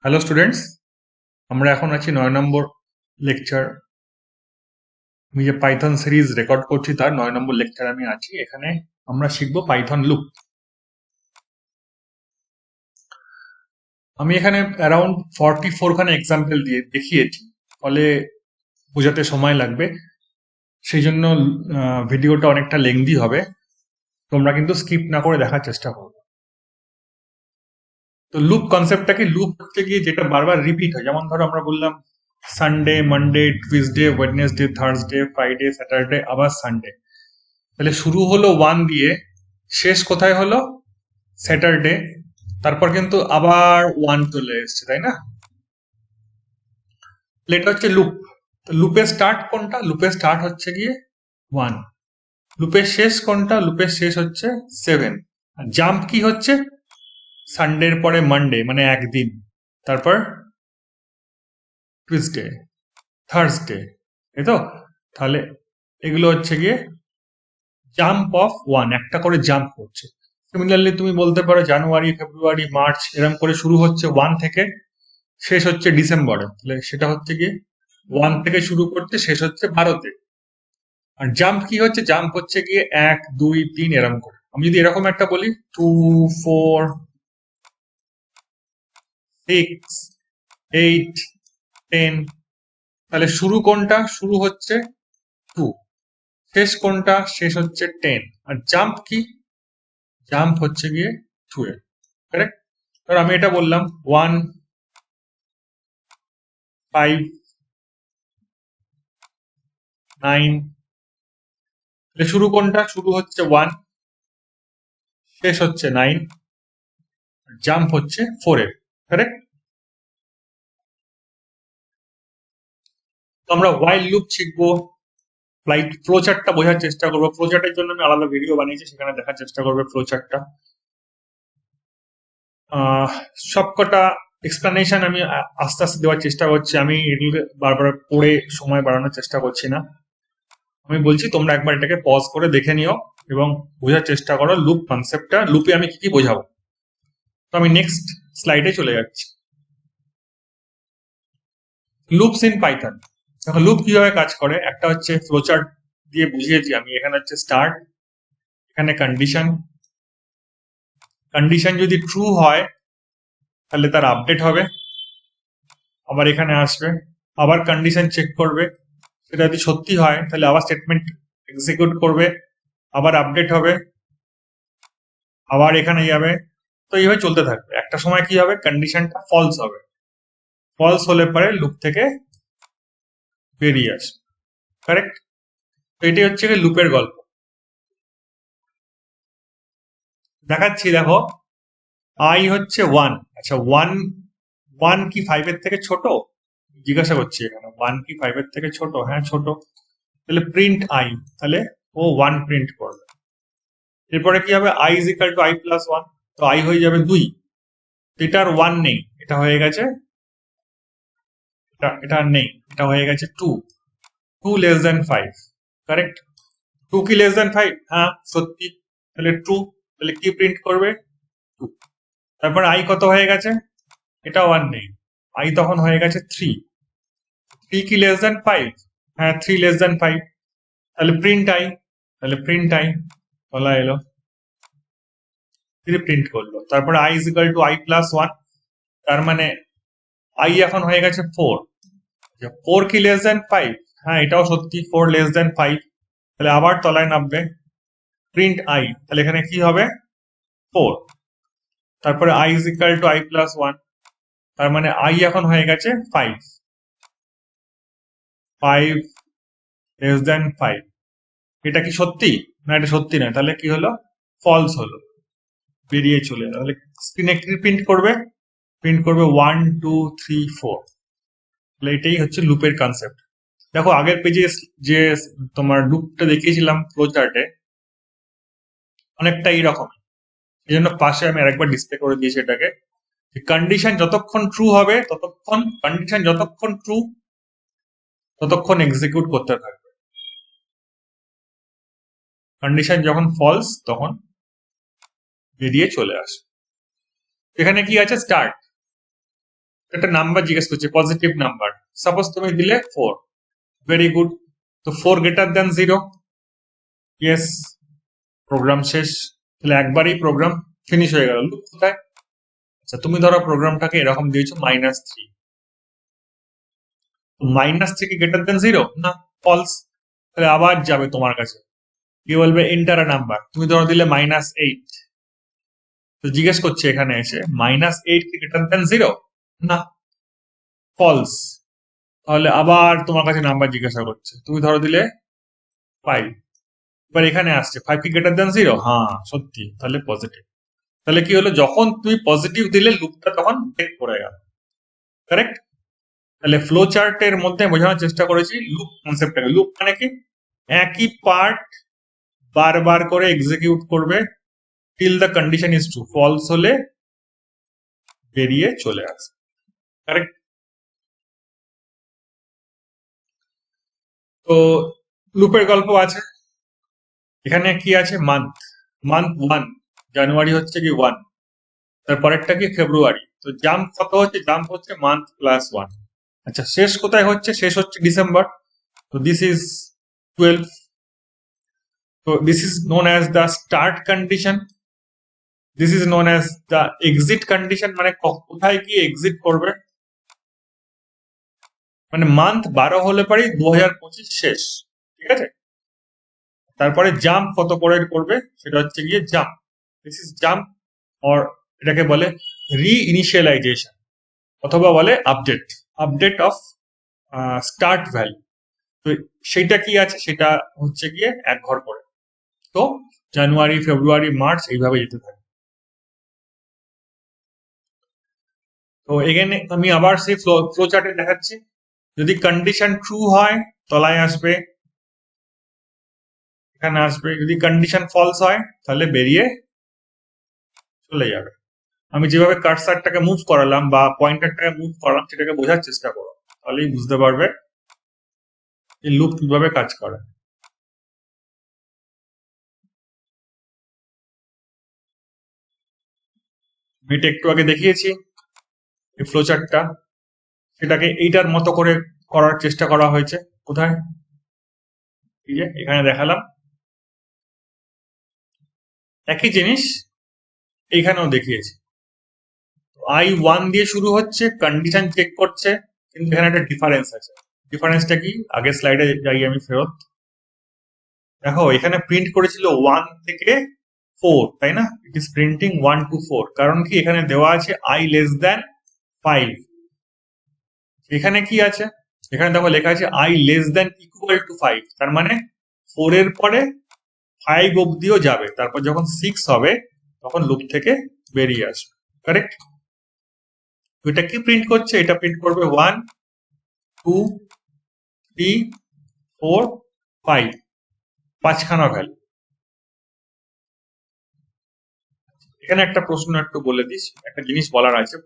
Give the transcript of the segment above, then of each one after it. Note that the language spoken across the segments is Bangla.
হ্যালো স্টুডেন্টস, আমরা এখন আছি 9 নম্বর লেকচার। আমি যে পাইথন সিরিজ রেকর্ড করছি তার 9 নম্বর লেকচার আমি আছি। এখানে আমরা শিখবো পাইথন লুপ। আমি এখানে অ্যারাউন্ড 44 খানে এক্সাম্পল দিয়ে দেখিয়েছি, ফলে বোঝাতে সময় লাগবে, সেই জন্য ভিডিওটা অনেকটা লেংদি হবে। তোমরা কিন্তু স্কিপ না করে দেখার চেষ্টা করবে। তো লুপ কনসেপ্টটা কি? লুপ হচ্ছে গিয়ে যেটা বারবার রিপিট হয়। যেমন ধরো আমরা বললাম Sunday, Monday, Tuesday, Wednesday, Thursday, Friday, Saturday, আবার সানডে। তাহলে শুরু হলো 1 দিয়ে, শেষ কোথায় হলো? স্যাটারডে। তারপর কিন্তু আবার 1 চলে এসছে, তাই না? এটা হচ্ছে লুপ। লুপের স্টার্ট কোনটা? লুপের স্টার্ট হচ্ছে গিয়ে 1। লুপের শেষ কোনটা? লুপের শেষ হচ্ছে 7। আর জাম্প কি হচ্ছে? সানডের পরে মানডে, মানে একদিন, তারপর টুইসডে, থার্সডে, এই তো। তাহলে এগুলো হচ্ছে গিয়ে জাম্প অফ 1, একটা করে জাম্প হচ্ছে। সিমিলারলি তুমি বলতে পারো জানুয়ারি, ফেব্রুয়ারি, মার্চ এরকম করে শুরু হচ্ছে 1 থেকে, শেষ হচ্ছে ডিসেম্বরে। তাহলে সেটা হচ্ছে গিয়ে 1 থেকে শুরু করতে শেষ হচ্ছে 12তে। আর জাম্প কি হচ্ছে? জাম্প হচ্ছে গিয়ে 1, 2, 3 এরকম করে। আমি যদি এরকম একটা বলি 2, 4, 6, 8, 10, তাহলে শুরু কোনটা? শুরু হচ্ছে 2। শেষ কোনটা? শেষ হচ্ছে 10। আর জাম্প কি? জাম্প হচ্ছে গিয়ে 12। কারেক্ট? এবার আমি এটা বললাম 1, 5, 9। তাহলে শুরু কোনটা? শুরু হচ্ছে 1, শেষ হচ্ছে 9, জাম্প হচ্ছে 4 এর। কারেক্ট? তো আমরা হোয়াইল লুপ শিখবো, ফ্লাইট ফ্লো চার্টটা বোঝার চেষ্টা করবো। ফ্লো চার্টের জন্য আমি আলাদা ভিডিও বানিয়েছি, সেখানে দেখার চেষ্টা করবে ফ্লো চার্টটা। সবকটা এক্সপ্লানেশন আমি আস্তে আস্তে দেওয়ার চেষ্টা করছি। আমি এগুলো বারবার পড়ে সময় বাড়ানোর চেষ্টা করছি না। আমি বলছি তোমরা একবার এটাকে পজ করে দেখে নিও এবং বোঝার চেষ্টা করো লুপ কনসেপ্টটা, লুপে আমি কি কি বোঝাবো। তো আমি নেক্সট স্লাইডে চলে যাচ্ছি। Loops in Python. দেখো লুপ কিভাবে কাজ করে। একটা হচ্ছে ফ্লোচার্ট দিয়ে বুঝিয়েছি আমি। এখানে হচ্ছে স্টার্ট, এখানে কন্ডিশন। কন্ডিশন যদি ট্রু হয় তাহলে তার আপডেট হবে, আবার এখানে আসবে, আবার কন্ডিশন চেক করবে। সেটা যদি সত্যি হয় তাহলে আবার স্টেটমেন্ট এক্সিকিউট করবে, আবার আপডেট হবে, আবার এখানে যাবে। তো এইভাবে চলতে থাকবে। একটা সময় কি হবে? কন্ডিশনটা ফলস হবে। ফলস হলে পরে লুপ থেকে বেরিয়ে আসবে। কারেক্ট? তো এটাই হচ্ছে লুপের গল্প। দেখাচ্ছি, দেখো আই হচ্ছে 1। আচ্ছা, 1 কি 5 এর থেকে ছোট? জিজ্ঞাসা করছি এখানে, 1 কি 5 এর থেকে ছোট? হ্যাঁ, ছোট। তাহলে প্রিন্ট আই, তাহলে ও 1 প্রিন্ট করবে। এরপরে কি হবে? I is equal to I plus 1, তো আই হয়ে যাবে 2। এটার 1 নেই, এটা হয়ে গেছে, এটা আর নেই, এটা হয়ে গেছে 2। 2 লেস দেন 5। কারেক্ট? 2 কি লেস দেন 5? হ্যাঁ, সত্যি। তাহলে ট্রু। তাহলে কি প্রিন্ট করবে? 2। তারপর আই কত হয়ে গেছে? এটা 1 নেই, আই তখন হয়ে গেছে 3। 3 কি লেস দেন 5? হ্যাঁ, 3 লেস দেন 5। তাহলে প্রিন্ট আই। তাহলে প্রিন্ট আই বলা এলো, 3 প্রিন্ট করলো। তারপরে I is equal to I plus 1, তার মানে আই এখন হয়ে গেছে 4। 4 কি লেস দেন 5? হ্যাঁ, এটাও সত্যি, 4 লেস দেন 5। তাহলে আবার তলায় নামবে, প্রিন্ট আই। তাহলে এখানে কি হবে? 4। তারপরে I is equal to I plus 1, তার মানে আই এখন হয়ে গেছে 5। 5 লেস দেন 5। এটা কি সত্যি? না, এটা সত্যি নয়। তাহলে কি হলো? ফলস হলো, বেরিয়ে চলে। তাহলে স্ক্রিনে কি প্রিন্ট করবে? প্রিন্ট করবে 1, 2, 3, 4। তাহলে এটাই হচ্ছে লুপের কনসেপ্ট। দেখো আগের পেজে যে তোমার লুপটা দেখিয়েছিলাম ফ্লো চার্টে, অনেকটা এইরকম। এই জন্য পাশে আমি আরেকবার ডিসপ্লে করে দিয়েছি এটাকে। কন্ডিশন যতক্ষণ ট্রু হবে ততক্ষণ, কন্ডিশন যতক্ষণ ট্রু ততক্ষণ এক্সিকিউট করতে থাকবে। কন্ডিশন যখন ফলস তখন বেরিয়ে চলে আসে। এখানে কি আছে? স্টার্ট। একটা নাম্বার জিজ্ঞেস করছে, পজিটিভ নাম্বার, সাপোজ তুমি দিলে 4, ভেরি গুড। তো 4 গ্রেটার দ্যান 0, ইয়েস, প্রোগ্রাম শেষ। তাহলে একবারই প্রোগ্রাম ফিনিশ হয়ে গেল। লুপ কোথায়? আচ্ছা, তুমি ধরো প্রোগ্রামটাকে এরকম দিয়েছো -3, -3 কি গ্রেটার দ্যান 0? না, ফলস। তাহলে আবার যাবে তোমার কাছে, কি বলবে, এন্টার আ নাম্বার। তুমি ধরো দিলে -8, তো জিজ্ঞেস করছে এখানে এসে -8 কি গ্রেটার দ্যান 0? না, ফলস। তাহলে আবার তোমার কাছে নাম্বার জিজ্ঞাসা করছে, তুমি ধরো দিলে 5, এবার এখানে আসছে 5 কি গ্রেটার দ্যান 0? হ্যাঁ, সত্যি, তাহলে পজিটিভ। তাহলে কি হলো, যখন তুমি পজিটিভ দিলে লুপটা তখন ব্রেক করে গেল, কারেক্ট? তাহলে ফ্লো চার্টের মধ্যে বোঝানোর চেষ্টা করেছি লুপ কনসেপ্টটাকে। লুপ মানে কি, একই পার্ট বারবার করে এক্সিকিউট করবে till the condition is true, false হলে বেরিয়ে চলে আসবে, কারেক্ট? তো লুপের গল্প আছে। এখানে কি আছে, মান্থ, মান্থ 1, জানুয়ারি হচ্ছে কি 1, তারপরেরটা কি ফেব্রুয়ারি। তো জাম্প কত হচ্ছে, জাম্প হচ্ছে মান্থ +1। আচ্ছা, শেষ কোথায় হচ্ছে, শেষ হচ্ছে ডিসেম্বর। তো দিস ইজ 12। তো this is known as the start condition, this is known as the exit condition, মানে কোথায় গিয়ে এক্সিট করবে, মানে মান্থ 12 হলে পরেই 2025 শেষ, ঠিক আছে? তারপরে জাম্প কত করে করবে, সেটা হচ্ছে গিয়ে jump, this is jump, or এটাকে বলে রি ইনিশিয়ালাইজেশন, অথবা বলে update, update of start value. তো সেইটা কি আছে, সেটা হচ্ছে গিয়ে এক ঘর করে। তো জানুয়ারি, ফেব্রুয়ারি, মার্চ এইভাবে যেতে থাকে। তো এখানে আমি আবার সেই ফ্লো চার্টে দেখাচ্ছি। যদি কন্ডিশন ট্রু হয় তলায় আসবে, এখানে আসবে। যদি কন্ডিশন ফলস হয় তাহলে বেরিয়ে চলে যাবে। আমি যেভাবে কার্সারটাকে মুভ করালাম বা পয়েন্টারটাকে মুভ করালাম, সেটাকে বোঝার চেষ্টা করো, তাহলেই বুঝতে পারবে এই লুপ কিভাবে কাজ করে। আমি এটা একটু আগে দেখিয়েছি এই ফ্লো চার্টটা, সেটাকে এইটার মতো করে করার চেষ্টা করা হয়েছে। কোথায়, এই যে এখানে দেখালাম, একই জিনিস এইখানেও দেখিয়েছি। I1 দিয়ে শুরু হচ্ছে, কন্ডিশন চেক করছে, কিন্তু এখানে একটা ডিফারেন্স আছে। ডিফারেন্সটা কি, আগের স্লাইডে যাই আমি ফেরত। দেখো এখানে প্রিন্ট করেছিল 1 থেকে 4, তাই না? ইট ইজ প্রিন্টিং 1 to 4, কারণ কি এখানে দেওয়া আছে I<5। এখানে কি আছে, এখানে দেখো লেখা আছে I<=5, তার মানে 4 এর পরে 5 অব্দিও যাবে, তারপর যখন 6 হবে তখন লুপ থেকে বেরিয়ে আসবে, কারেক্ট? এটা কি প্রিন্ট করছে, এটা প্রিন্ট করবে 1, 2, 3, 4, 5, 5খানা ভ্যালু। এখানে একটা প্রশ্ন একটু বলে দিস, একটা জিনিস বলার আছে,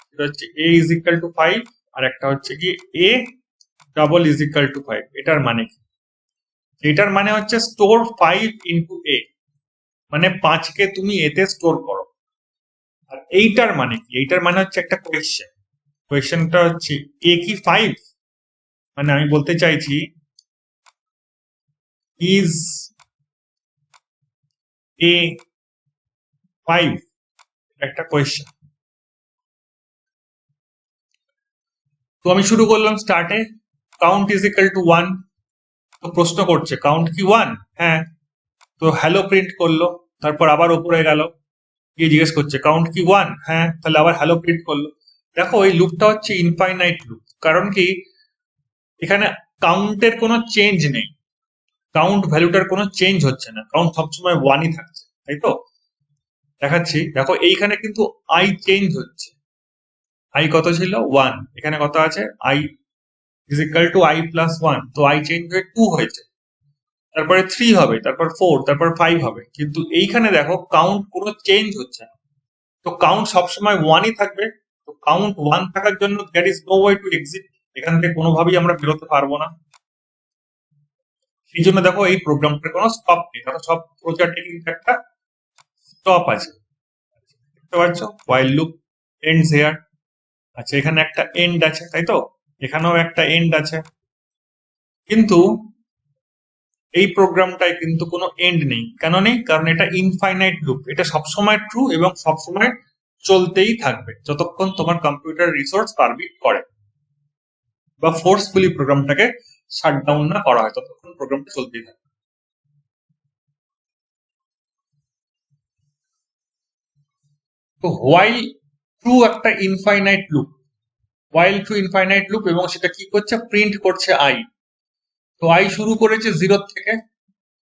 সেটা হচ্ছে A=5, আর একটা হচ্ছে কি A=5। এটার মানে কি? এটার মানে হচ্ছে স্টোর 5 ইন্টু A, মানে 5কে তুমি এতে স্টোর করো। আর এইটার মানে কি, এইটার মানে হচ্ছে একটা কোয়েশ্চেন। কোয়েশ্চেনটা হচ্ছে A কি 5, মানে আমি বলতে চাইছি ইজ A 5, একটা কোয়েশ্চেন। তো আমি শুরু করলাম স্টার্টে, কাউন্ট =1। তো প্রশ্ন করছে কাউন্ট কি 1? হ্যাঁ। তো হ্যালো প্রিন্ট করলো, তারপর আবার উপরে গেল, গিয়ে জিজ্ঞেস করছে কাউন্ট কি 1? হ্যাঁ, তাহলে আবার হ্যালো প্রিন্ট করলো। দেখো এই লুপটা হচ্ছে ইনফাইনাইট লুপ, কারণ কি এখানে কাউন্টের কোনো চেঞ্জ নেই, কাউন্ট ভ্যালুটার কোনো চেঞ্জ হচ্ছে না, কাউন্ট সবসময় 1ই থাকছে, তাই তো? দেখাচ্ছি, দেখো এইখানে কিন্তু আই চেঞ্জ হচ্ছে। আই কত ছিল? 1, এখানে কত আছে? I=I+1, তো আই চেঞ্জ হয়ে 2 হয়েছে, তারপরে 3 হবে, তারপর 4, তারপর 5 হবে, কিন্তু এইখানে দেখো কাউন্ট কোনো চেঞ্জ হচ্ছে না। তো কাউন্ট সবসময় 1ই থাকবে। তো কাউন্ট 1 থাকার জন্য that is no way to exit, এখান থেকে কোনোভাবেই আমরা বেরোতে পারবো না। সেই জন্য দেখো এই প্রোগ্রামটার কোনো স্টপ নেই, দেখো সব প্রজেক্টে কিন্তু একটা স্টপ আছে, দেখতে পাচ্ছ, while loop ends here। আচ্ছা, এখানে একটা এন্ড আছে, তাই তো? এখানেও একটা এন্ড আছে, কিন্তু এই প্রোগ্রামটায় কিন্তু কোনো এন্ড নেই। কেন নেই? কারণ এটা ইনফাইনাইট লুপ। এটা সবসময় ট্রু এবং সবসময় চলতেই থাকবে যতক্ষণ তোমার কম্পিউটার রিসোর্স পারমিট করে বা ফোর্সফুলি প্রোগ্রামটাকে শাটডাউন না করা হয়, ততক্ষণ প্রোগ্রামটা চলতেই থাকবে। তো হোয়াইল ট্রু একটা infinite loop, while true infinite loop, এবং সেটা কি করছে? প্রিন্ট করছে আই। তো আই শুরু করেছে 0 থেকে,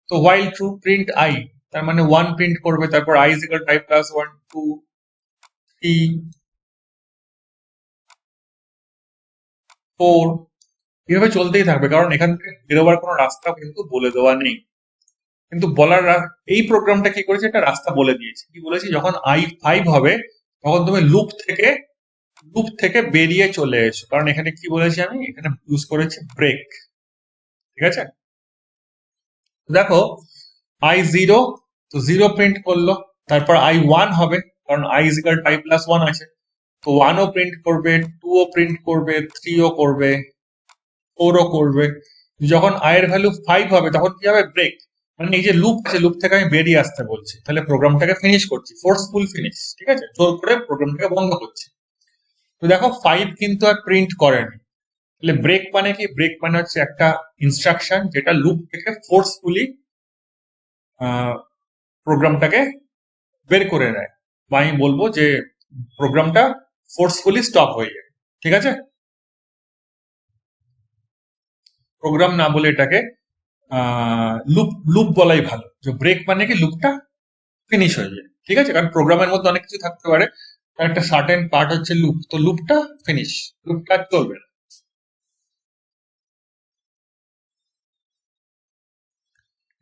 তো হোয়াইল ট্রু প্রিন্ট আই, তার মানে 1 প্রিন্ট করবে, তারপর I is equal two I plus 1 2 3 4, এভাবে চলতেই থাকবে, কারণ এখান থেকে বেরোবার কোনো রাস্তা কিন্তু বলে দেওয়া নেই। কিন্তু এই প্রোগ্রামটা কি করেছে? একটা রাস্তা বলে দিয়েছে। কি বলেছি? যখন i5 হবে তখন তুমি লুপ থেকে বেরিয়ে চলে এসো। কারণ এখানে কি বলেছি? আমি এখানে ইউজ করেছি ব্রেক। ঠিক আছে, দেখো i0, তো 0 প্রিন্ট করলো, তারপর i1 হবে, কারণ i is equal two i plus 1 আছে, তো 1 ও প্রিন্ট করবে, 2 ও প্রিন্ট করবে, 3 ও করবে, 4 ও করবে। যখন i এর ভ্যালু 5 হবে তখন কি হবে? ব্রেক। মানে এই যে লুপ আছে, লুপ থেকে আমি বেরিয়ে আসতে বলছি, তাহলে প্রোগ্রামটাকে ফিনিশ করছি, ফোর্সফুল ফিনিশ। ঠিক আছে, জোর করে প্রোগ্রামটাকে বন্ধ করছি। তো দেখো 5 কিন্তু আর প্রিন্ট করেনি, তাহলে ব্রেক মানে কি? ব্রেক মানে হচ্ছে একটা ইনস্ট্রাকশন যেটা লুপ থেকে ফোর্সফুলি প্রোগ্রামটাকে বের করে নেয়, বা আমি বলবো যে প্রোগ্রামটা ফোর্সফুলি স্টপ হয়ে যায়। ঠিক আছে, প্রোগ্রাম না বলে এটাকে লুপ লুপ বলাই ভালো। যে ব্রেক মানে কি? লুপটা ফিনিশ হয়ে যায়। ঠিক আছে, কারণ প্রোগ্রামের মধ্যে অনেক কিছু থাকতে পারে, তার একটা সার্টেন পার্ট হচ্ছে লুপ, তো লুপটা ফিনিশ, লুপটা চলবে না।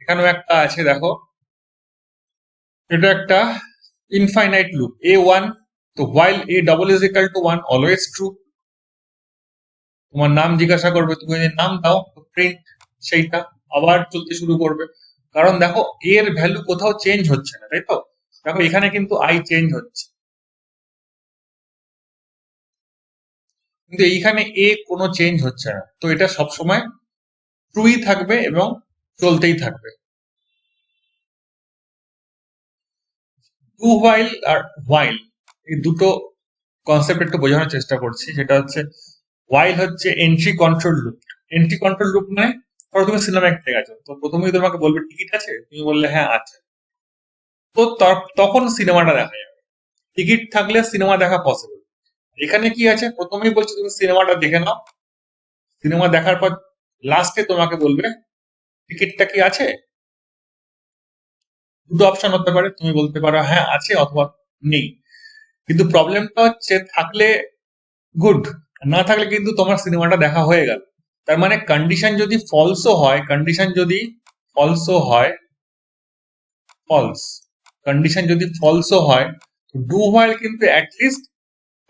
এখানেও একটা আছে, দেখো এটা একটা ইনফাইনাইট লুপ a1, তো while a double is equal to 1 always true। তোমার নাম জিজ্ঞাসা করবে, তুমি যদি নাম দাও তো প্রিন্ট সেইটা আবার চলতে শুরু করবে, কারণ দেখো এর ভ্যালু কোথাও চেঞ্জ হচ্ছে না, তাই তো? দেখো এখানে কিন্তু আই চেঞ্জ হচ্ছে, কিন্তু এইখানে এ কোনো চেঞ্জ হচ্ছে না, তো এটা সবসময় ট্রুই থাকবে এবং চলতেই থাকবে। ডু হোয়াইল আর হোয়াইল, এই দুটো কনসেপ্ট একটু বোঝানোর চেষ্টা করছি। যেটা হচ্ছে হোয়াইল হচ্ছে entry control loop. Entry control loop মানে, ধরো তুমি সিনেমা দেখতে গেছো, তো প্রথমেই তোমাকে বলবে টিকিট আছে, তুমি বললে হ্যাঁ আছে, তো তখন সিনেমাটা দেখা যাবে। টিকিট থাকলে সিনেমা দেখা পসিবল। এখানে কি আছে? প্রথমেই বলছে তুমি সিনেমাটা দেখে নাও, সিনেমা দেখার পর লাস্টে তোমাকে বলবে টিকিটটা কি আছে। দুটো অপশন হতে পারে, তুমি বলতে পারো হ্যাঁ আছে অথবা নেই। কিন্তু প্রবলেমটা হচ্ছে থাকলে গুড, না থাকলে কিন্তু তোমার সিনেমাটা দেখা হয়ে গেল। তার মানে কন্ডিশন যদি ফলসও হয়, কন্ডিশন যদি ফলসও হয়, ফলস, কন্ডিশন যদি ফলসও হয়, ডু হোয়াইল কিন্তু অ্যাটলিস্ট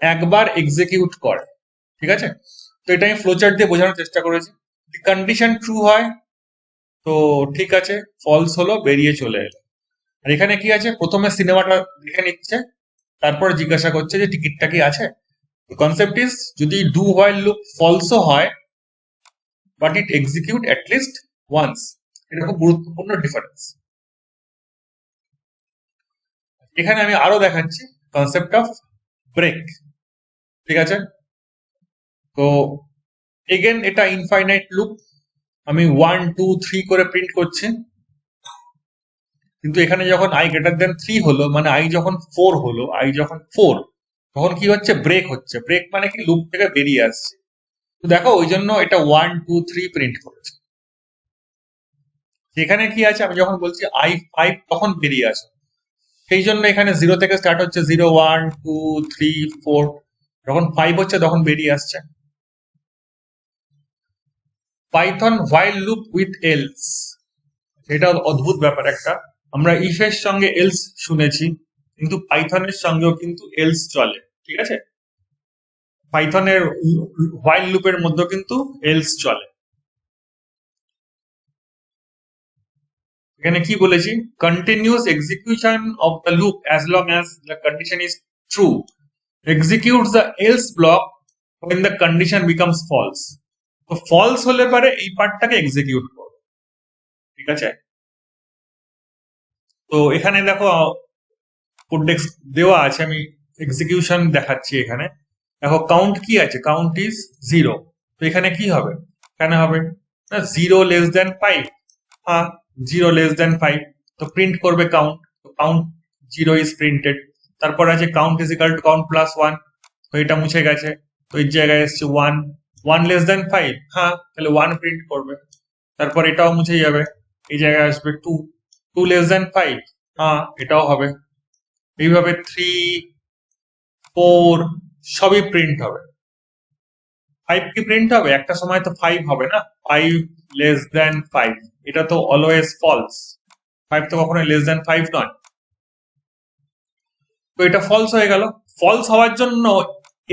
একবার এক্সিকিউট করে। ঠিক আছে, তো এটা আমি ফ্লোচার্ট দিয়ে বোঝানোর চেষ্টা করেছি। কন্ডিশন ট্রু হয় তো ঠিক আছে, ফলস হলো, বেরিয়ে চলে এলো। আর এখানে কি আছে? প্রথমে সিনেমাটা দেখে নিচ্ছে, তারপর জিজ্ঞাসা করছে যে টিকিটটা কি আছে। কনসেপ্ট ইজ, যদি ডু হোয়াইল লুপ ফলসও হয় but it execute at least once, এটা খুব গুরুত্বপূর্ণ ডিফারেন্স। এখানে আমি আরো দেখাচ্ছি কনসেপ্ট অফ ব্রেক। ঠিক আছে, তো এগেন এটা ইনফাইনাইট লুপ, আমি 1 2 3 করে প্রিন্ট করছি, কিন্তু এখানে যখন i গ্রেটার দেন 3 হলো, মানে i যখন 4 হলো, i যখন 4, তখন কি হচ্ছে? ব্রেক হচ্ছে। ব্রেক মানে কি? লুপ থেকে বেরিয়ে আসছে। তো দেখো ওই জন্য এটা 1 2 3 প্রিন্ট করেছে। এখানে কি আছে? আমি যখন বলছি i5 তখন বেরিয়ে আসে, সেই জন্য এখানে 0 থেকে স্টার্ট হচ্ছে, 0 1 2 3 4, যখন 5 হচ্ছে তখন বেরিয়ে আসছে। Python while loop with else, এটা অদ্ভুত ব্যাপার একটা। আমরা ইফ এর সঙ্গে এলস শুনেছি, কিন্তু পাইথনের সঙ্গেও কিন্তু এলস চলে। ঠিক আছে, পাইথনের হোয়াইল লুপের মধ্যে কিন্তু এলস চলে। এখানে কি বলেছি? Continuous execution of the loop as long as the condition is true executes the else block when the condition becomes false. তো ফলস হলে পারে এই পার্টটাকে এক্সিকিউট করবে, ঠিক আছে। তো এখানে দেখো কোডেক্স দেওয়া আছে, আমি এক্সিকিউশন দেখাচ্ছি। এখানে দেখো কাউন্ট কি আছে, কাউন্ট ইজ 0। তো এখানে কি হবে, এখানে হবে 0<5। হ্যাঁ, 0<5, তো প্রিন্ট করবে কাউন্ট। তো কাউন্ট 0 ইজ প্রিন্টেড। তারপর আছে count is equal to count plus 1, তো এটা মুছে গেছে। তো এই জায়গায় এসছে 1, 1<5। হ্যাঁ, তাহলে 1 প্রিন্ট করবে। তারপর এটাও মুছে যাবে, এই জায়গায় আসবে 2, 2<5। হ্যাঁ, এটাও হবে। এইভাবে 3, 4 সবই প্রিন্ট হবে। 5 কি প্রিন্ট হবে? একটা সময় তো 5 হবে না, 5<5। এটা তো অলওয়েজ ফলস, 5 তো কখনো <5 নয়। তো এটা ফলস হয়ে গেল। ফলস হওয়ার জন্য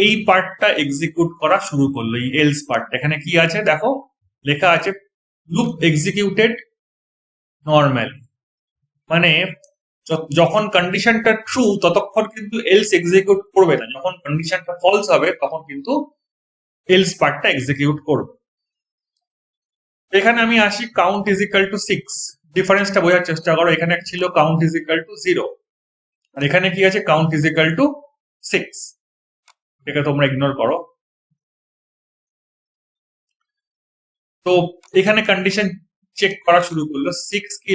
এই পার্টটা এক্সিকিউট করা শুরু করলো, এই এলস পার্ট। এখানে কি আছে দেখো, লেখা আছে লুপ এক্সিকিউটেড নরমালি, মানে যখন কন্ডিশনটা ট্রু ততক্ষণ কিন্তু এলস এক্সিকিউট করবে না, যখন কন্ডিশনটা ফলস হবে তখন কিন্তু এলস পার্টটা এক্সিকিউট করবে। এখানে আমি আসি কাউন্ট ইজ ইকাল টু 6। ডিফারেন্সটা বোঝার চেষ্টা করো। এখানে ছিল কাউন্ট ইজ ইকাল টু 0, আর এখানে কি আছে, কাউন্ট ইজ ইকাল টু 6। এটাকে তোমরা ইগনোর করো। তো এখানে কন্ডিশন চেক করা শুরু করলো, 6 কি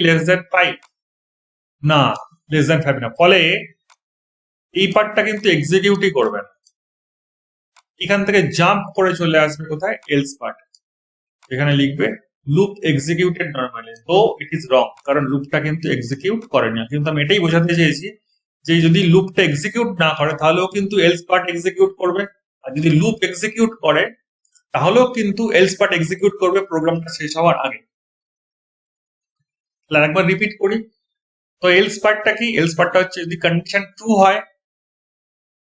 <5? না, <5 না। ফলে এই পার্টটা কিন্তু এক্সিকিউটই করবে না, এখান থেকে জাম্প করে চলে আসবে কোথায়, এলস পার্ট। এখানে লিখবে লুপ এক্সিকিউটেড নরমালি, তো ইট ইজ রং, কারণ লুপটা কিন্তু এক্সিকিউট করেনি। কিন্তু আমি এটাই বোঝাতে চেয়েছি যে যদি লুপটা এক্সিকিউট না করে তাহলেও কিন্তু এলস পার্ট এক্সিকিউট করবে, আর যদি লুপ এক্সিকিউট করে তাহলেও কিন্তু এলস পার্ট এক্সিকিউট করবে প্রোগ্রামটা শেষ হওয়ার আগে। তাহলে একবার রিপিট করি। তো এলস পার্টটা কি, এলস পার্টটা হচ্ছে যদি কন্ডিশন ট্রু হয়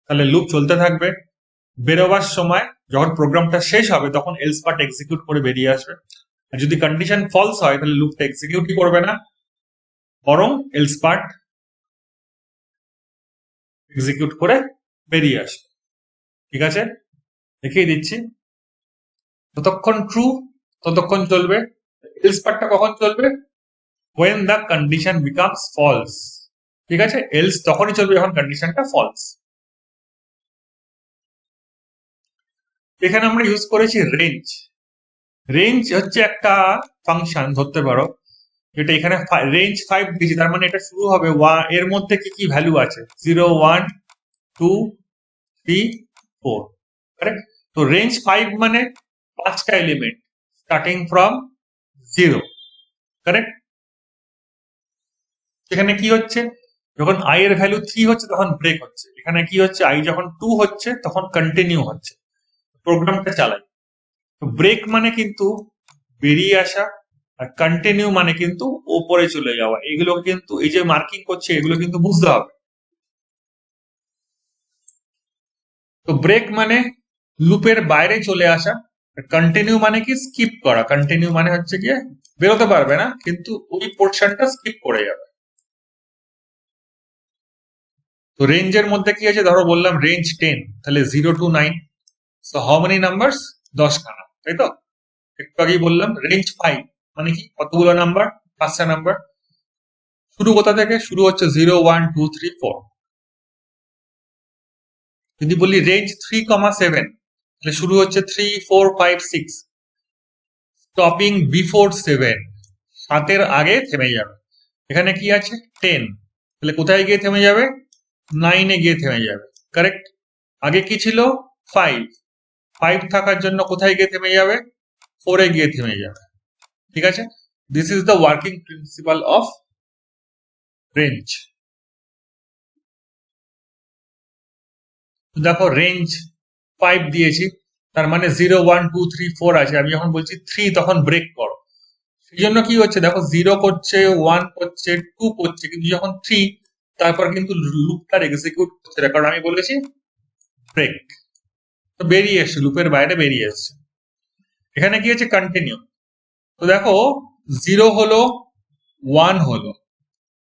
তাহলে লুপ চলতে থাকবে, বেরোবার সময় যখন প্রোগ্রামটা শেষ হবে তখন এলস পার্ট এক্সিকিউট করে বেরিয়ে আসবে। আর যদি কন্ডিশন ফলস হয় তাহলে লুপটা এক্সিকিউটই করবে না, বরং এলস পার্ট এক্সিকিউট করে বেরিয়ে আসবে। ঠিক আছে, দেখিয়ে দিচ্ছি। যতক্ষণ ট্রু ততক্ষণ চলবে। এলস পার্টটা কখন চলবে, when the condition becomes false। ঠিক আছে, এলস তখনই চলবে যখন কন্ডিশনটা ফলস। এখানে আমরা ইউজ করেছি রেঞ্জ। রেঞ্জ হচ্ছে একটা ফাংশন ধরতে পারো, যেটা এখানে রেঞ্জ 5 দিয়েছি, তার মানে এটা শুরু হবে এর মধ্যে কি কি ভ্যালু আছে, 0, 1, 2, 3, 4। কারেক্ট। তো রেঞ্জ 5 মানে 5টা এলিমেন্ট স্টার্টিং ফ্রম 0। কারেক্ট। এখানে কি হচ্ছে, যখন আই এর ভ্যালু 3 হচ্ছে তখন ব্রেক হচ্ছে। এখানে কি হচ্ছে, আই যখন 2 হচ্ছে তখন কন্টিনিউ হচ্ছে। প্রোগ্রামটা চালাই। তো ব্রেক মানে কিন্তু বেরিয়ে আসা, আর কন্টিনিউ মানে কিন্তু ওপরে চলে যাওয়া। এগুলো কিন্তু এই যে মার্কিং করছে এগুলো কিন্তু বুঝতে হবে। তো ব্রেক মানে লুপের বাইরে চলে আসা, কন্টিনিউ মানে কি স্কিপ করা। কন্টিনিউ মানে হচ্ছে গিয়ে বেরোতে পারবে না কিন্তু ওই পোর্শনটা স্কিপ করে যাবে। তো রেঞ্জের মধ্যে কি আছে, ধরো বললাম রেঞ্জ 10, তাহলে 0 to 9, so how many numbers, 10 খানা, তাই তো। একটু আগেই বললাম রেঞ্জ 5 মানে কি, কতগুলো নাম্বার, 5টা নাম্বার। শুরু কোথা থেকে, শুরু হচ্ছে 0, 1, 2, 3, 4। যদি বলি রেঞ্জ 3,7 তাহলে শুরু হচ্ছে 3, 4, 5, 6, স্টপিং বিফোর 7, 7-এর আগে থেমে যাবে। এখানে কি আছে 10, তাহলে কোথায় গিয়ে থেমে যাবে, 9-এ গিয়ে থেমে যাবে। কারেক্ট। আগে কি ছিল 5, 5 থাকার জন্য কোথায় গিয়ে থেমে যাবে, 4-এ গিয়ে থেমে যাবে। ঠিক আছে, this is the working principal of range. দেখো রেঞ্জ 5 দিয়েছি, তার মানে 0, 1, 2, 3, 4 আছে। আমি যখন বলছি 3 তখন ব্রেক করো। সেই জন্য কি হচ্ছে দেখো, 0 করছে, 1 করছে, 2 করছে, কিন্তু যখন 3 তারপর কিন্তু লুপটার এক্সিকিউট করছে না, কারণ আমি বলেছি ব্রেক। তো বেরিয়ে এসছে, লুপের বাইরে বেরিয়ে এসছে। এখানে কি হচ্ছে কন্টিনিউ। তো দেখো 0 হলো, 1 হলো,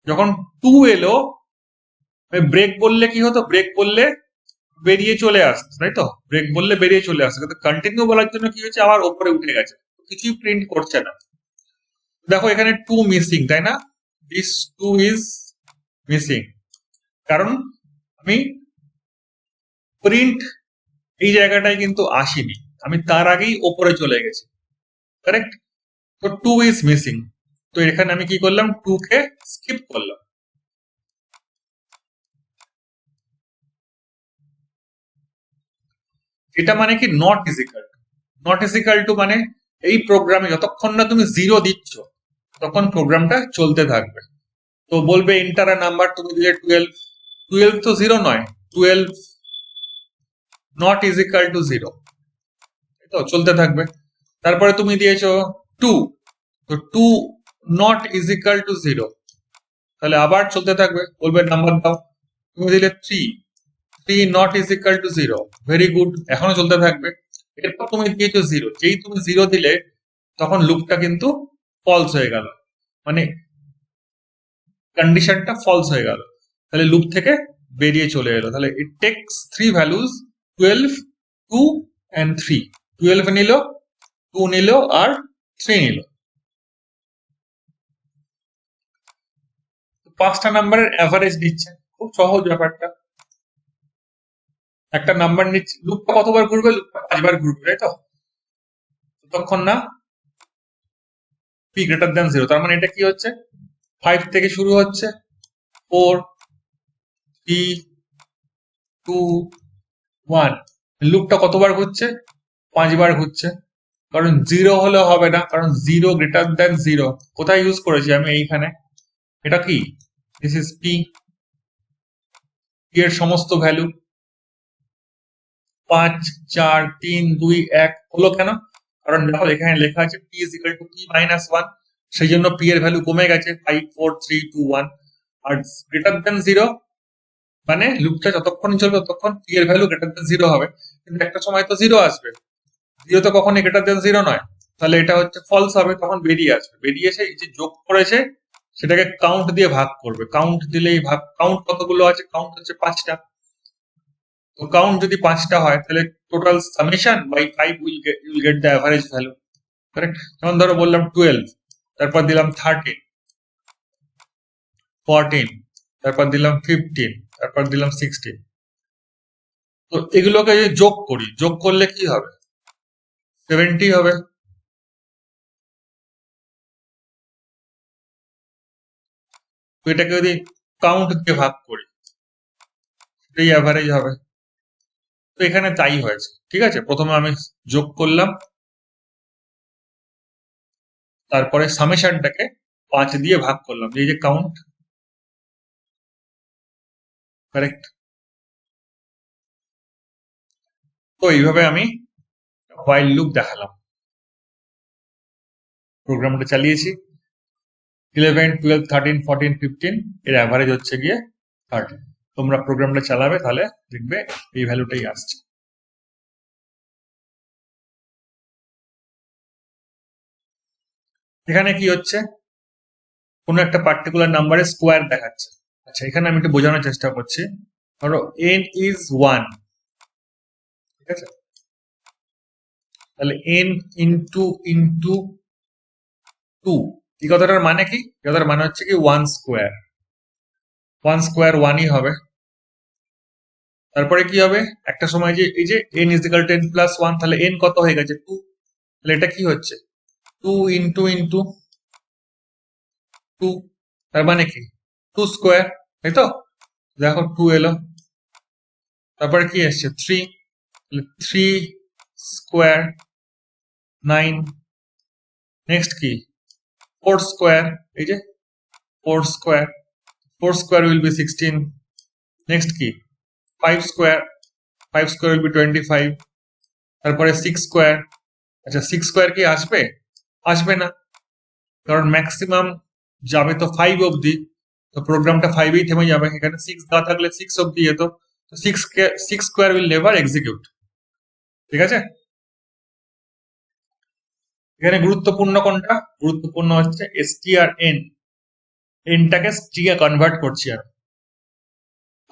যখন 2 এলো ব্রেক বললে কি হতো, ব্রেক বললে বেরিয়ে চলে আসছে, তাই তো? ব্রেক বললে বেরিয়ে চলে আসছে, কিন্তু কন্টিনিউ বলার জন্য কি হয়েছে, আবার ওপরে উঠে গেছে, কিছুই প্রিন্ট করছে না। দেখো এখানে 2 মিসিং, তাই না? দিস 2 ইজ মিসিং, কারণ আমি প্রিন্ট এই জায়গাটায় কিন্তু আসিনি, আমি তার আগেই ওপরে চলে গেছি, কারেক্ট? তো 2 ইজ মিসিং, তো এখানে আমি কি করলাম, 2 কে স্কিপ করলাম। এটা মানে কি not equal to, not equal to মানে এই প্রোগ্রামে যতক্ষণ না তুমি 0 দিচ্ছ তখন প্রোগ্রামটা চলতে থাকবে। তো বলবে এন্টার আ নাম্বার, তুমি দিলে 12, 12 তো 0 নয়, 12 নট ইজিক্যাল টু 0, তো চলতে থাকবে। তারপরে তুমি দিয়েছো 2, তো 2 নট ইজিক্যাল টু 0, তাহলে আবার চলতে থাকবে, বলবে নাম্বার দাও, তুমি দিলে 3, 3 not equal to 0, very good, এখনো চলতে থাকবে। এরপর তুমি দিয়েছো 0, যেই তুমি 0 দিলে তখন লুপটা কিন্তু ফলস হয়ে গেল, মানে কন্ডিশনটা ফলস হয়ে গেল, তাহলে লুপ থেকে বেরিয়ে চলে এলো। তাহলে ইট টেকস 3 ভ্যালুজ, 12, 2 and 3, 12 নিল, 2 নিল আর 3 নিল। পাঁচটা নাম্বারের অ্যাভারেজ দিচ্ছে, খুব সহজ ব্যাপারটা। একটা নাম্বার নিচ্ছে, লুপটা কতবার ঘুরবে, লুপটা 5 বার ঘুরবে, তাই তো? ততক্ষণ না p গ্রেটার দ্যান 0, তার মানে এটা কি হচ্ছে, 5 থেকে শুরু হচ্ছে, 4, 3, 2, 1, লুপটা কতবার ঘুরছে, 5 বার ঘুরছে। কারণ 0 হলে হবে না, কারণ 0 গ্রেটার দ্যান 0 কোথায় ইউজ করেছি আমি, এইখানে। এটা কি, দিস ইজ p, এর সমস্ত ভ্যালু 5, 4, 3, 2, 1 হলো কেন, কারণ দেখো এখানে লেখা আছে p is equal to p minus 1, সেই জন্য p এর ভ্যালু কমে গেছে, 5, 4, 3, 2, 1। আর গ্রেটার দ্যান 0 মানে লুপটা যতক্ষণ চলবে ততক্ষণ p এর ভ্যালু গ্রেটার দ্যান 0 হবে, কিন্তু একটা সময় তো 0 আসবে, 0 তো কখনই গ্রেটার দ্যান 0 নয়, তাহলে এটা হচ্ছে ফলস হবে, তখন বেরিয়ে আসবে, বেরিয়ে এসে এই যে যোগ করেছে সেটাকে কাউন্ট দিয়ে ভাগ করবে, কাউন্ট দিলেই ভাগ, কাউন্ট কতগুলো আছে, কাউন্ট হচ্ছে 5টা, তো কাউন্ট যদি 5টা হয় তাহলে total summation by 5 will get the average value, correct? যেমন ধরো বললাম 12, তারপর দিলাম 13, 14, তারপর দিলাম 15, তারপর দিলাম 16, তো এগুলোকে যদি যোগ করি, যোগ করলে কি হবে, 70 হবে। তো এটাকে যদি কাউন্ট দিয়ে ভাগ করি সেটাই অ্যাভারেজ হবে। তো এখানে তাই হয়েছে, ঠিক আছে? প্রথমে আমি যোগ করলাম, তারপরে সামেশনটাকে 5 দিয়ে ভাগ করলাম, এই যে কাউন্ট, কারেক্ট? তো এইভাবে আমি হোয়াইল লুপ দেখালাম, প্রোগ্রামটা চালিয়েছি, 11, 12, 13, 14, 15 এর অ্যাভারেজ হচ্ছে গিয়ে 13। তোমরা প্রোগ্রামটা চালাবে তাহলে দেখবে এই ভ্যালুটাই আসছে। এখানে কি হচ্ছে, কোনো একটা পার্টিকুলার নাম্বারের স্কোয়ার দেখাচ্ছে। আচ্ছা, এখানে আমি একটু বোঝানোর চেষ্টা করছি। ধরো n ইজ 1, ঠিক আছে? তাহলে n ইন্টু ইন্টু 2, এই কথাটার মানে কি, এই কথাটার মানে হচ্ছে কি 1 স্কোয়ার, 1 স্কোয়ার 1ই হবে। তারপরে কি হবে, একটা সময় যে এই যে n is equal to n plus 1, তাহলে n কত হয়ে গেছে, 2, তাহলে এটা কি হচ্ছে, 2 ইন্টু ইন্টু 2, তার মানে কি 2 স্কোয়ার, তাই তো? দেখো 2 এলো, তারপরে কি আসছে 3, 3 স্কোয়ার 9, নেক্সট কি 4 স্কোয়ার, এই যে 4 square, 4 square will be 16, next কি 5 স্কোয়ার, 5 স্কোয়ার উইল বি 25, তারপরে 6 স্কোয়ার। আচ্ছা 6 স্কোয়ার কি আসবে, আসবে না, কারণ ম্যাক্সিমাম যাবে তো 5 অবধি, তো প্রোগ্রামটা 5এই থেমে যাবে, এখানে 6 না থাকলে 6 অবধি যেত, তো 6 স্কোয়ার উইল নেভার এক্সিকিউট, ঠিক আছে? এখানে গুরুত্বপূর্ণ কোনটা, গুরুত্বপূর্ণ হচ্ছে str_n, এনটাকে স্ট্রিংয়ে কনভার্ট করছি আমি,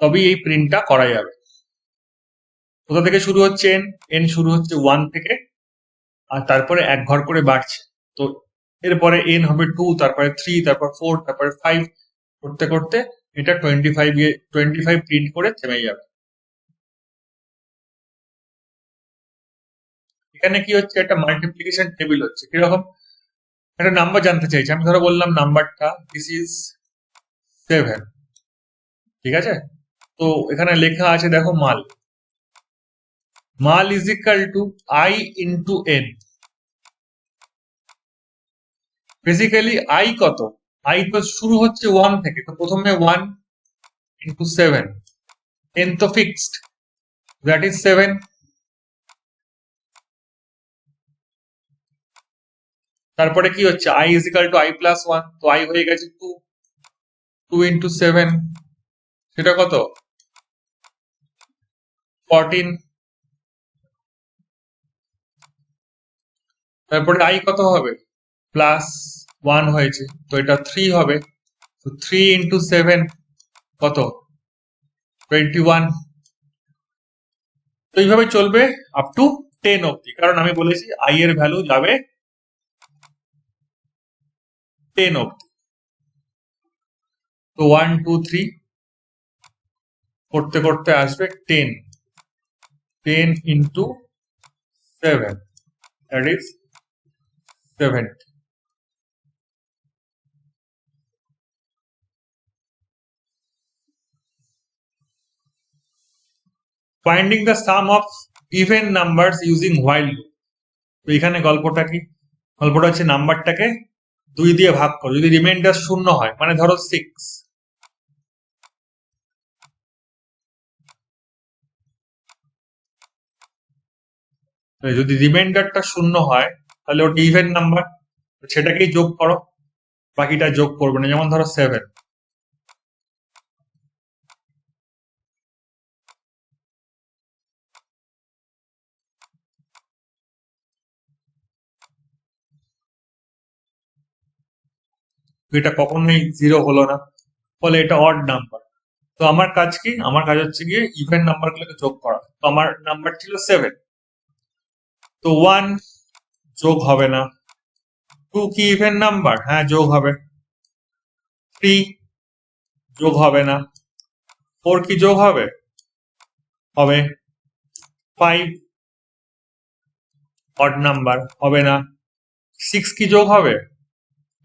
তবেই এই প্রিন্টটা করা যাবে। কোথা থেকে শুরু হচ্ছে এন? এন শুরু হচ্ছে 1 থেকে, আর তারপরে এক ঘর করে বাড়ছে। তো এরপরে এন হবে 2, তারপরে 3, তারপর 4, তারপরে 5 করতে করতে এটা 25 প্রিন্ট করে থেমে যাবে। এখানে কি হচ্ছে, একটা মাল্টিপ্লিকেশন টেবিল হচ্ছে। কিরকম? একটা নাম্বার জানতে চাইছি, আমি ধরো বললাম নাম্বারটা দিস ইজ 7, ঠিক আছে? তো এখানে লেখা আছে দেখো মাল, মাল is equal to I into N. Basically I কত? আই তো শুরু হচ্ছে 1 থেকে, তো প্রথমে 1 ইন্টু 7, এন তো ফিক্সড, দ্যাট ইজ 7। তারপরে কি হচ্ছে, I is equal to I plus 1, তো আই হয়ে গেছে 2, 2 ইন্টু 7 সেটা কত? 14। তারপরে আই কত হবে? প্লাস 1 হয়েছে, তো এটা 3 হবে, তো 3 ইন্টু 7 কত? 21। তো এইভাবে চলবে আপ টু 10 অব্দি, কারণ আমি বলেছি আই এর ভ্যালু যাবে 10 অব্দি। তো 1 2 3 করতে করতে আসবে 10, 10 into 7, that is 70। Finding the some of even numbers using while loop. তো এখানে গল্পটা কি? গল্পটা হচ্ছে নাম্বারটাকে 2 দিয়ে ভাগ করো, যদি রিমাইন্ডার 0 হয়, মানে ধরো 6, যদি রিমাইন্ডারটা 0 হয় তাহলে ওটা ইভেন নাম্বার, সেটাকেই যোগ করো, বাকিটা যোগ করবে না। যেমন ধরো 7, এটা কখনোই 0 হলো না, ফলে এটা অড নাম্বার। তো আমার কাজ কি? আমার কাজ হচ্ছে গিয়ে ইভেন নাম্বার গুলোকে যোগ করা। তো আমার নাম্বার ছিল 7, তো 1 যোগ হবে না। 2 কি ইভেন নাম্বার? হ্যাঁ, যোগ হবে। 3 যোগ হবে না। 4 কি যোগ হবে? হবে। 5 অড নাম্বার, হবে না। 6 কি যোগ হবে?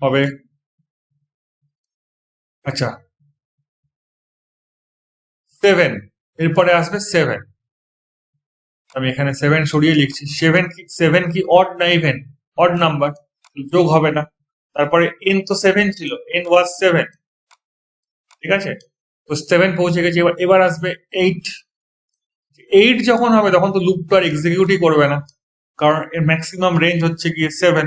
হবে। আচ্ছা, 7, এরপরে আসবে 7, আমি এখানে 7 সরিয়ে লিখছি। 7 কি অড না ইভেন? অড নাম্বার, যোগ হবে না। তারপরে এন তো 7 ছিল, এন ওয়াজ 7, ঠিক আছে? তো 7 পৌঁছে গেছে। এবার এবার আসবে 8। 8 যখন হবে তখন তো লুপটা আর এক্সিকিউটই করবে না, কারণ এর ম্যাক্সিমাম রেঞ্জ হচ্ছে গিয়ে 7।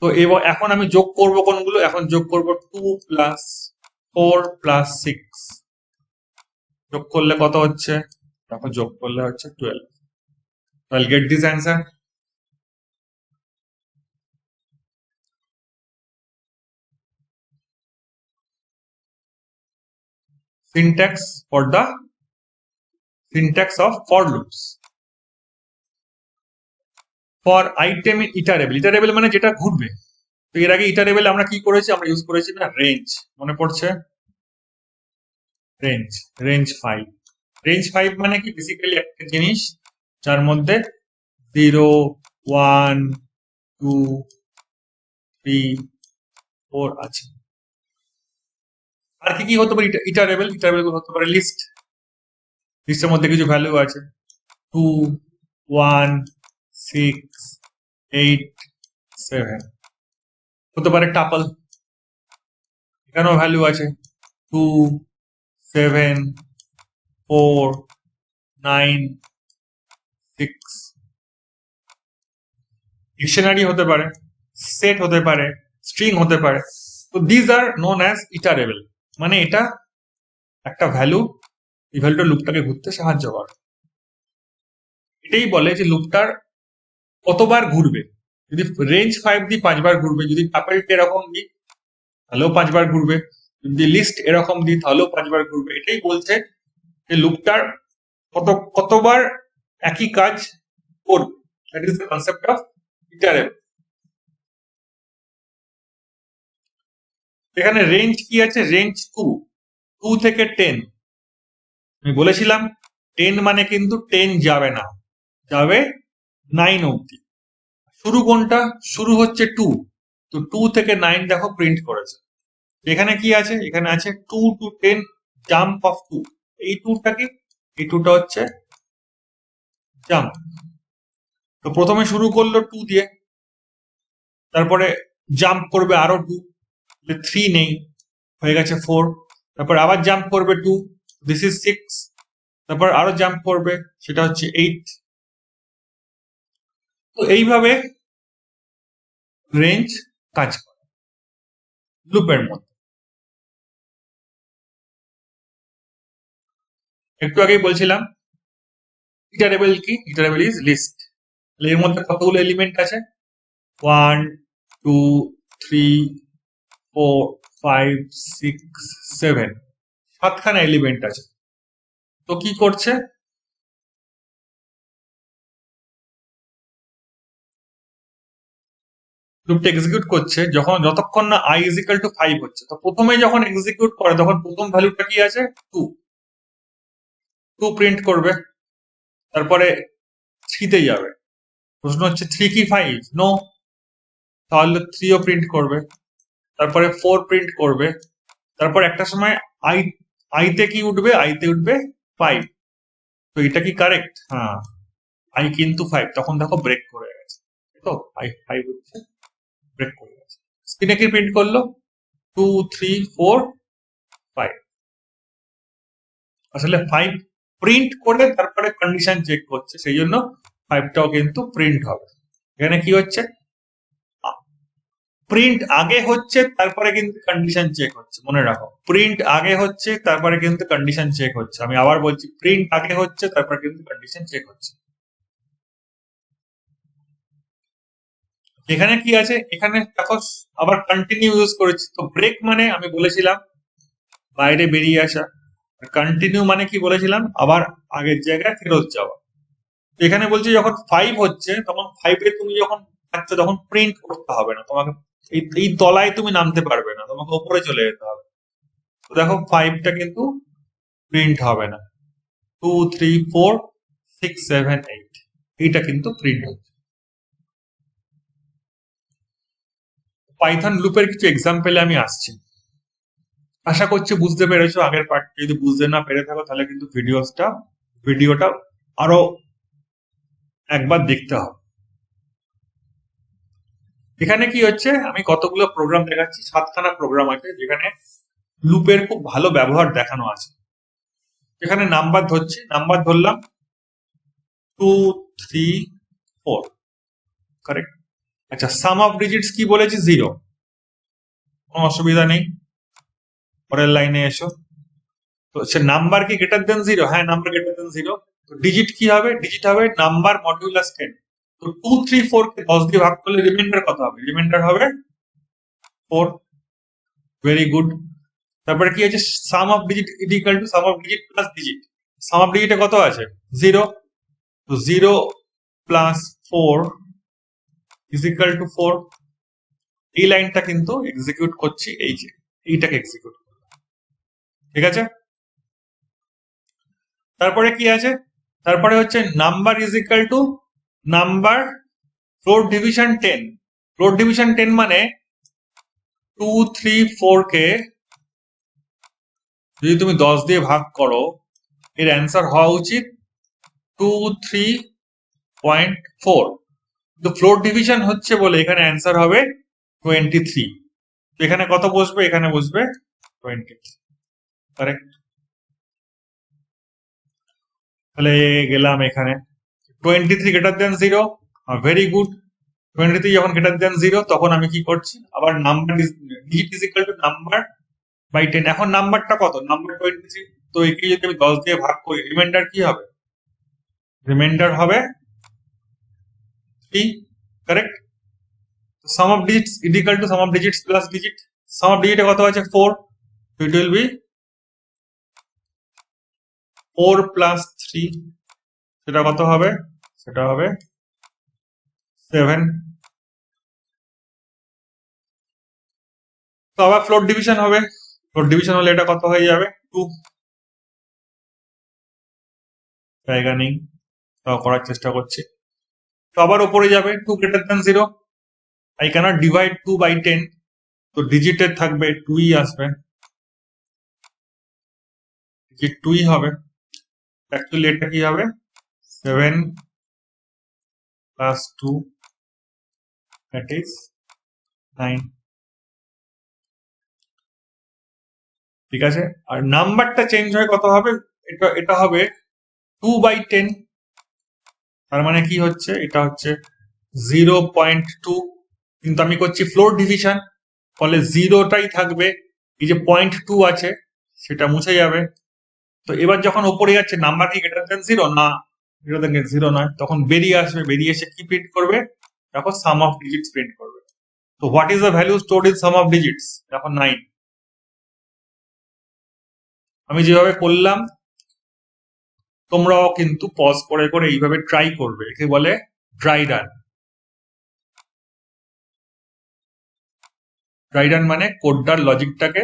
তো এবার এখন আমি যোগ করব কোনগুলো? এখন যোগ করব 2 প্লাস 4 প্লাস 6, যোগ করলে কত হচ্ছে? এখন যোগ করলে হচ্ছে 12। I'll get this answer. Syntax of for loops. For item in iterable মানে যেটা ঘুরবে। তো এর আগে ইটারেবল আমরা কি করেছি? আমরা ইউজ করেছি না রেঞ্জ, মনে পড়ছে? রেঞ্জ 5। রেঞ্জ 5 মানে কি? বেসিক্যালি একটা জিনিস যার মধ্যে 0 1 2 3 4 আছে। আর কি কি হতে পারে ইটারেবল? হতে পারে লিস্ট, লিস্টের মধ্যে কিছু ভ্যালু আছে, 2 1 6 8 7। হতে পারে টাপল, এখানেও ভ্যালু আছে, 2 7 4 9 6। ডিকশনারি হতে পারে, সেট হতে পারে, স্ট্রিং হতে পারে। তো দিজ আর নোন অ্যাজ ইটারেবল, মানে এটা একটা ভ্যালু, এই ভ্যালুটা লুপটাকে ঘুরতে সাহায্য করে। এটাই বলে যে লুপটার কতবার ঘুরবে। যদি রেঞ্জ 5 দিই 5 বার ঘুরবে, যদি টাপেলটা এরকম দিই তাহলেও 5 বার ঘুরবে, যদি লিস্ট এরকম দিই তাহলেও 5 বার ঘুরবে। এটাই বলছে যে লুপটার কতবার একই কাজ করবে। That is the concept of iterable. এখানে রেঞ্জ কি আছে? রেঞ্জ 2 থেকে 10। আমি বলেছিলাম 10 মানে কিন্তু 10 যাবে না, যাবে 9 অব্দি। শুরু কোনটা? শুরু হচ্ছে 2, তো 2 থেকে 9 দেখো প্রিন্ট করেছে। এখানে কি আছে? এখানে আছে 2 to 10 জাম্প অফ 2। এই 2টা কি? এই 2টা হচ্ছে জাম্প। তো প্রথমে শুরু করলো 2 দিয়ে, তারপরে জাম্প করবে আরো 2, 3 নেই, হয়ে গেছে 4। তারপর আবার জাম্প করবে 2, দিস ইজ 6। তারপর আরো জাম্প করবে, সেটা হচ্ছে 8। তো এইভাবে রেঞ্জ কাজ করে লুপের মধ্যে। একটু আগেই বলছিলাম ইটারেবল কি? ইটারেবল ইজ লিস্ট। এর মধ্যে কতগুলো এলিমেন্ট আছে? 1 2 3 4 5 6 7, 7খানা এলিমেন্ট আছে। তো কি করছে? লুপটা এক্সিকিউট করছে যতক্ষণ না i is equal to 5 হচ্ছে। তো প্রথমে যখন এক্সিকিউট করে তখন প্রথম ভ্যালুটা কি আছে? 2 প্রিন্ট করবে। তারপরে 3 তে যাবে। প্রশ্ন হচ্ছে 3 কি 5? নো, তাহলে 3 ও প্রিন্ট করবে। তারপরে 4 প্রিন্ট করবে। তারপর একটা সময় i i তে কি উঠবে? i তে উঠবে 5। তো এটা কি কারেক্ট? হ্যাঁ, i কিন্তু 5। তখন দেখো ব্রেক করে গেছে, তো i 5 হচ্ছে ব্রেক করে গেছে। স্ক্রিনে কি প্রিন্ট করলো? 2 3 4 5। আসলে 5 প্রিন্ট করে তারপরে কন্ডিশন চেক করছে, সেই জন্য 5টাও কিন্তু প্রিন্ট হবে। এখানে কি হচ্ছে? প্রিন্ট আগে হচ্ছে, তারপরে কিন্তু কন্ডিশন চেক হচ্ছে। মনে রাখো, প্রিন্ট আগে হচ্ছে, তারপরে কিন্তু কন্ডিশন চেক হচ্ছে। আমি আবার বলছি, প্রিন্ট আগে হচ্ছে, তারপরে কিন্তু কন্ডিশন চেক হচ্ছে। এখানে কি আছে? এখানে দেখো আবার কন্টিনিউ ইউজ করেছি। তো ব্রেক মানে আমি বলেছিলাম বাইরে বেরিয়ে আসা। কন্টিনিউ মানে কি বলেছিলাম? আবার আগের জায়গায় ফেরত যাওয়া। তো এখানে বলছি যখন 5 হচ্ছে, তখন 5 এ তুমি যখন থাকছো তখন প্রিন্ট করতে হবে না তোমাকে। এই তলায় তুমি নামতে পারবে না, তোমাকে উপরে চলে যেতে হবে। তো দেখো 5টা কিন্তু প্রিন্ট হবে না। 2 3 4 6 7 8 এইটা কিন্তু প্রিন্ট হচ্ছে। পাইথন লুপের কিছু এক্সাম্পলে আমি আসছি। আশা করছি বুঝতে পেরেছো আগের পার্ট। যদি বুঝতে না পেরে থাকো তাহলে কিন্তু ভিডিওটা আরো একবার দেখতে হবে। এখানে কি হচ্ছে? আমি কতগুলো প্রোগ্রাম দেখাচ্ছি, 7খানা প্রোগ্রাম আছে যেখানে লুপের খুব ভালো ব্যবহার দেখানো আছে। এখানে নাম্বার ধরছি, নাম্বার ধরলাম 2 3 4, কারেক্ট। আচ্ছা, সাম অফ ডিজিটস কি বলেছি? 0, কোনো অসুবিধা নেই। পরের লাইনে এসো। তো সে নাম্বার কি গ্রেটার দেন 0? হ্যাঁ, নাম্বার গ্রেটার দেন 0। তো ডিজিট কি হবে? ডিজিট হবে নাম্বার মডিউলাস 10। তো 2 3 4 কে 10 দিয়ে ভাগ করলে রিমাইন্ডার কত হবে? রিমাইন্ডার হবে 4। Very good. তারপরে কি আছে? Sum of digit is equal to sum of digit plus digit. Sum of ডিজিটে কত আছে? 0। তো 0 প্লাস 4 ইজ ইকুয়াল টু 4। এই লাইনটা কিন্তু এক্সিকিউট করছি, এই যে এইটাকে এক্সিকিউট করলাম, ঠিক আছে। তারপরে কি আছে? তারপরে হচ্ছে number is equal to number floor division 10। Floor division 10 মানে 2 3 4 কে যদি তুমি 10 দিয়ে ভাগ করো, এর অ্যান্সার হওয়া উচিত 2 3.4। তো ফ্লোর ডিভিশন হচ্ছে বলে এখানে অ্যান্সার হবে 23। তো এখানে কত বসবে? এখানে বসবে 23, কারেক্ট। তাহলে গেলাম এখানে 23 গ্রেটার দেন 0। Very good. 23 যখন গ্রেটার দেন 0 তখন আমি কি করছি? আবার number digit is equal to number by 10। এখন নাম্বারটা কত? নাম্বার 23। তো একে যদি আমি 10 দিয়ে ভাগ করি, রিমাইন্ডার কি হবে? রিমাইন্ডার হবে 3, correct. Sum of digits is equal to sum of digits plus digit. Sum of ডিজিটে কত আছে? 4। So it will be 4 plus 3, সেটা কত হবে? সেটা হবে 7। তো আবার ফ্লোর ডিভিশন হবে, ফ্লোর ডিভিশন হলে এটা কত হয়ে যাবে? 2। জায়গা নেই, তাও করার চেষ্টা করছি। তো আবার উপরে যাবে 2 greater than 0। I cannot divide 2 by 10, তো ডিজিটের থাকবে 2ই আসবে, ডিজিট 2ই হবে। অ্যাকচুয়ালি এটা কি হবে? 7 প্লাস 2 দ্যাট ইজ 9। ঠিক আছে, আর নাম্বারটা চেঞ্জ হয় কত হবে? এটা এটা হবে 2 বাই 10। তার মানে কি হচ্ছে? এটা হচ্ছে 0.2, কিন্তু আমি করছি ফ্লোর ডিভিশন, ফলে জিরোটাই থাকবে, এই যে 0.2 আছে সেটা মুছে যাবে। তো এবার যখন ওপরে যাচ্ছে নাম্বার কি গ্রেটার দেন 0? না, গ্রেটার দেন 0 নয়, তখন বেরিয়ে আসবে, বেরিয়ে এসে কি প্রিন্ট করবে? দেখো সাম অফ ডিজিটস প্রিন্ট করবে। তো what is the value stored in some of digits? দেখো 9। আমি যেভাবে করলাম তোমরাও কিন্তু পজ করে করে এইভাবে ট্রাই করবে, একে বলে ড্রাই রান। ড্রাই রান মানে কোডটার লজিকটাকে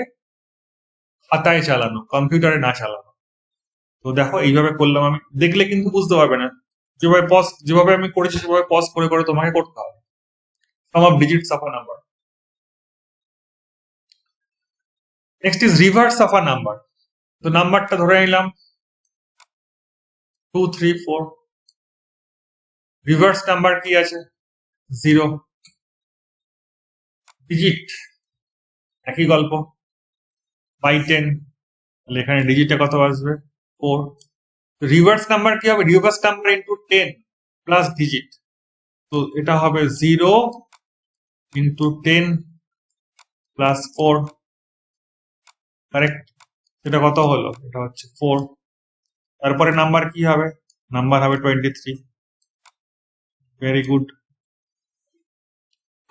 খাতায় চালানো, কম্পিউটারে না চালানো। তো দেখো এইভাবে করলাম আমি, দেখলে কিন্তু বুঝতে পারবে না। যেভাবে আমি করেছি সেভাবে পজ করে করে তোমাকে করতে হবে। Sum of digits of a number. Next is reverse of a number. তো নাম্বারটা ধরে নিলাম 2 3 4। রিভার্স নাম্বার কি আছে? 0। ডিজিট একই গল্প, বাই 10, তাহলে এখানে ডিজিটে কত আসবে? 4। রিভার্স নাম্বার কি হবে? Reverse number into 10 plus digit, তো এটা হবে 0 ইন্টু 10 প্লাস 4। কারেক্ট? এটা কত হলো? এটা হচ্ছে 4। তারপরে নাম্বার কি হবে? নাম্বার হবে 23। Very good.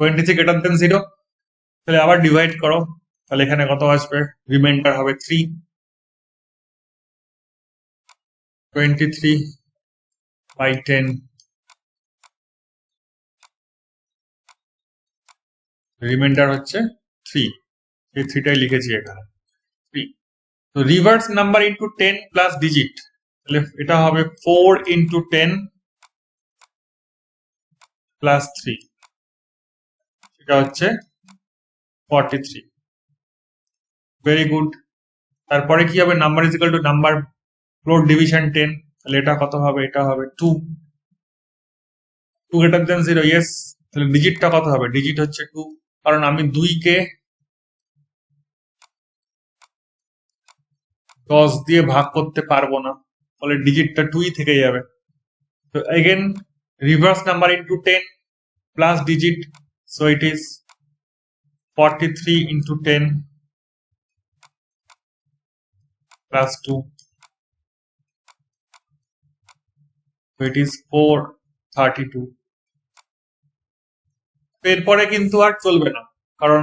23 গ্রেটার দেন 0, তাহলে আবার ডিভাইড করো, তাহলে এখানে কত আসবে? রিমাইন্ডার হবে 3। 23 বাই 10, রিমাইন্ডার হচ্ছে 3। এই 3টাই লিখেছি এখানে, 3। তো reverse number into 10 plus digit, তাহলে এটা হবে 4 ইন্টু 10 প্লাস 3, এটা হচ্ছে 43। Very good. তারপরে কি হবে? Number is equal to number floor division 10, তাহলে এটা কত হবে? এটা হবে 2। 2 গ্রেটার দেন 0, ইয়েস। তাহলে ডিজিটটা কত হবে? ডিজিট হচ্ছে 2, কারণ আমি 2 কে 10 দিয়ে ভাগ করতে পারবো না, ফলে ডিজিটটা 2ই থেকে যাবে। তো again reverse number into 10 plus digit, so it is 43 into 10 plus 2, so it is 432। এরপরে কিন্তু আর চলবে না, কারণ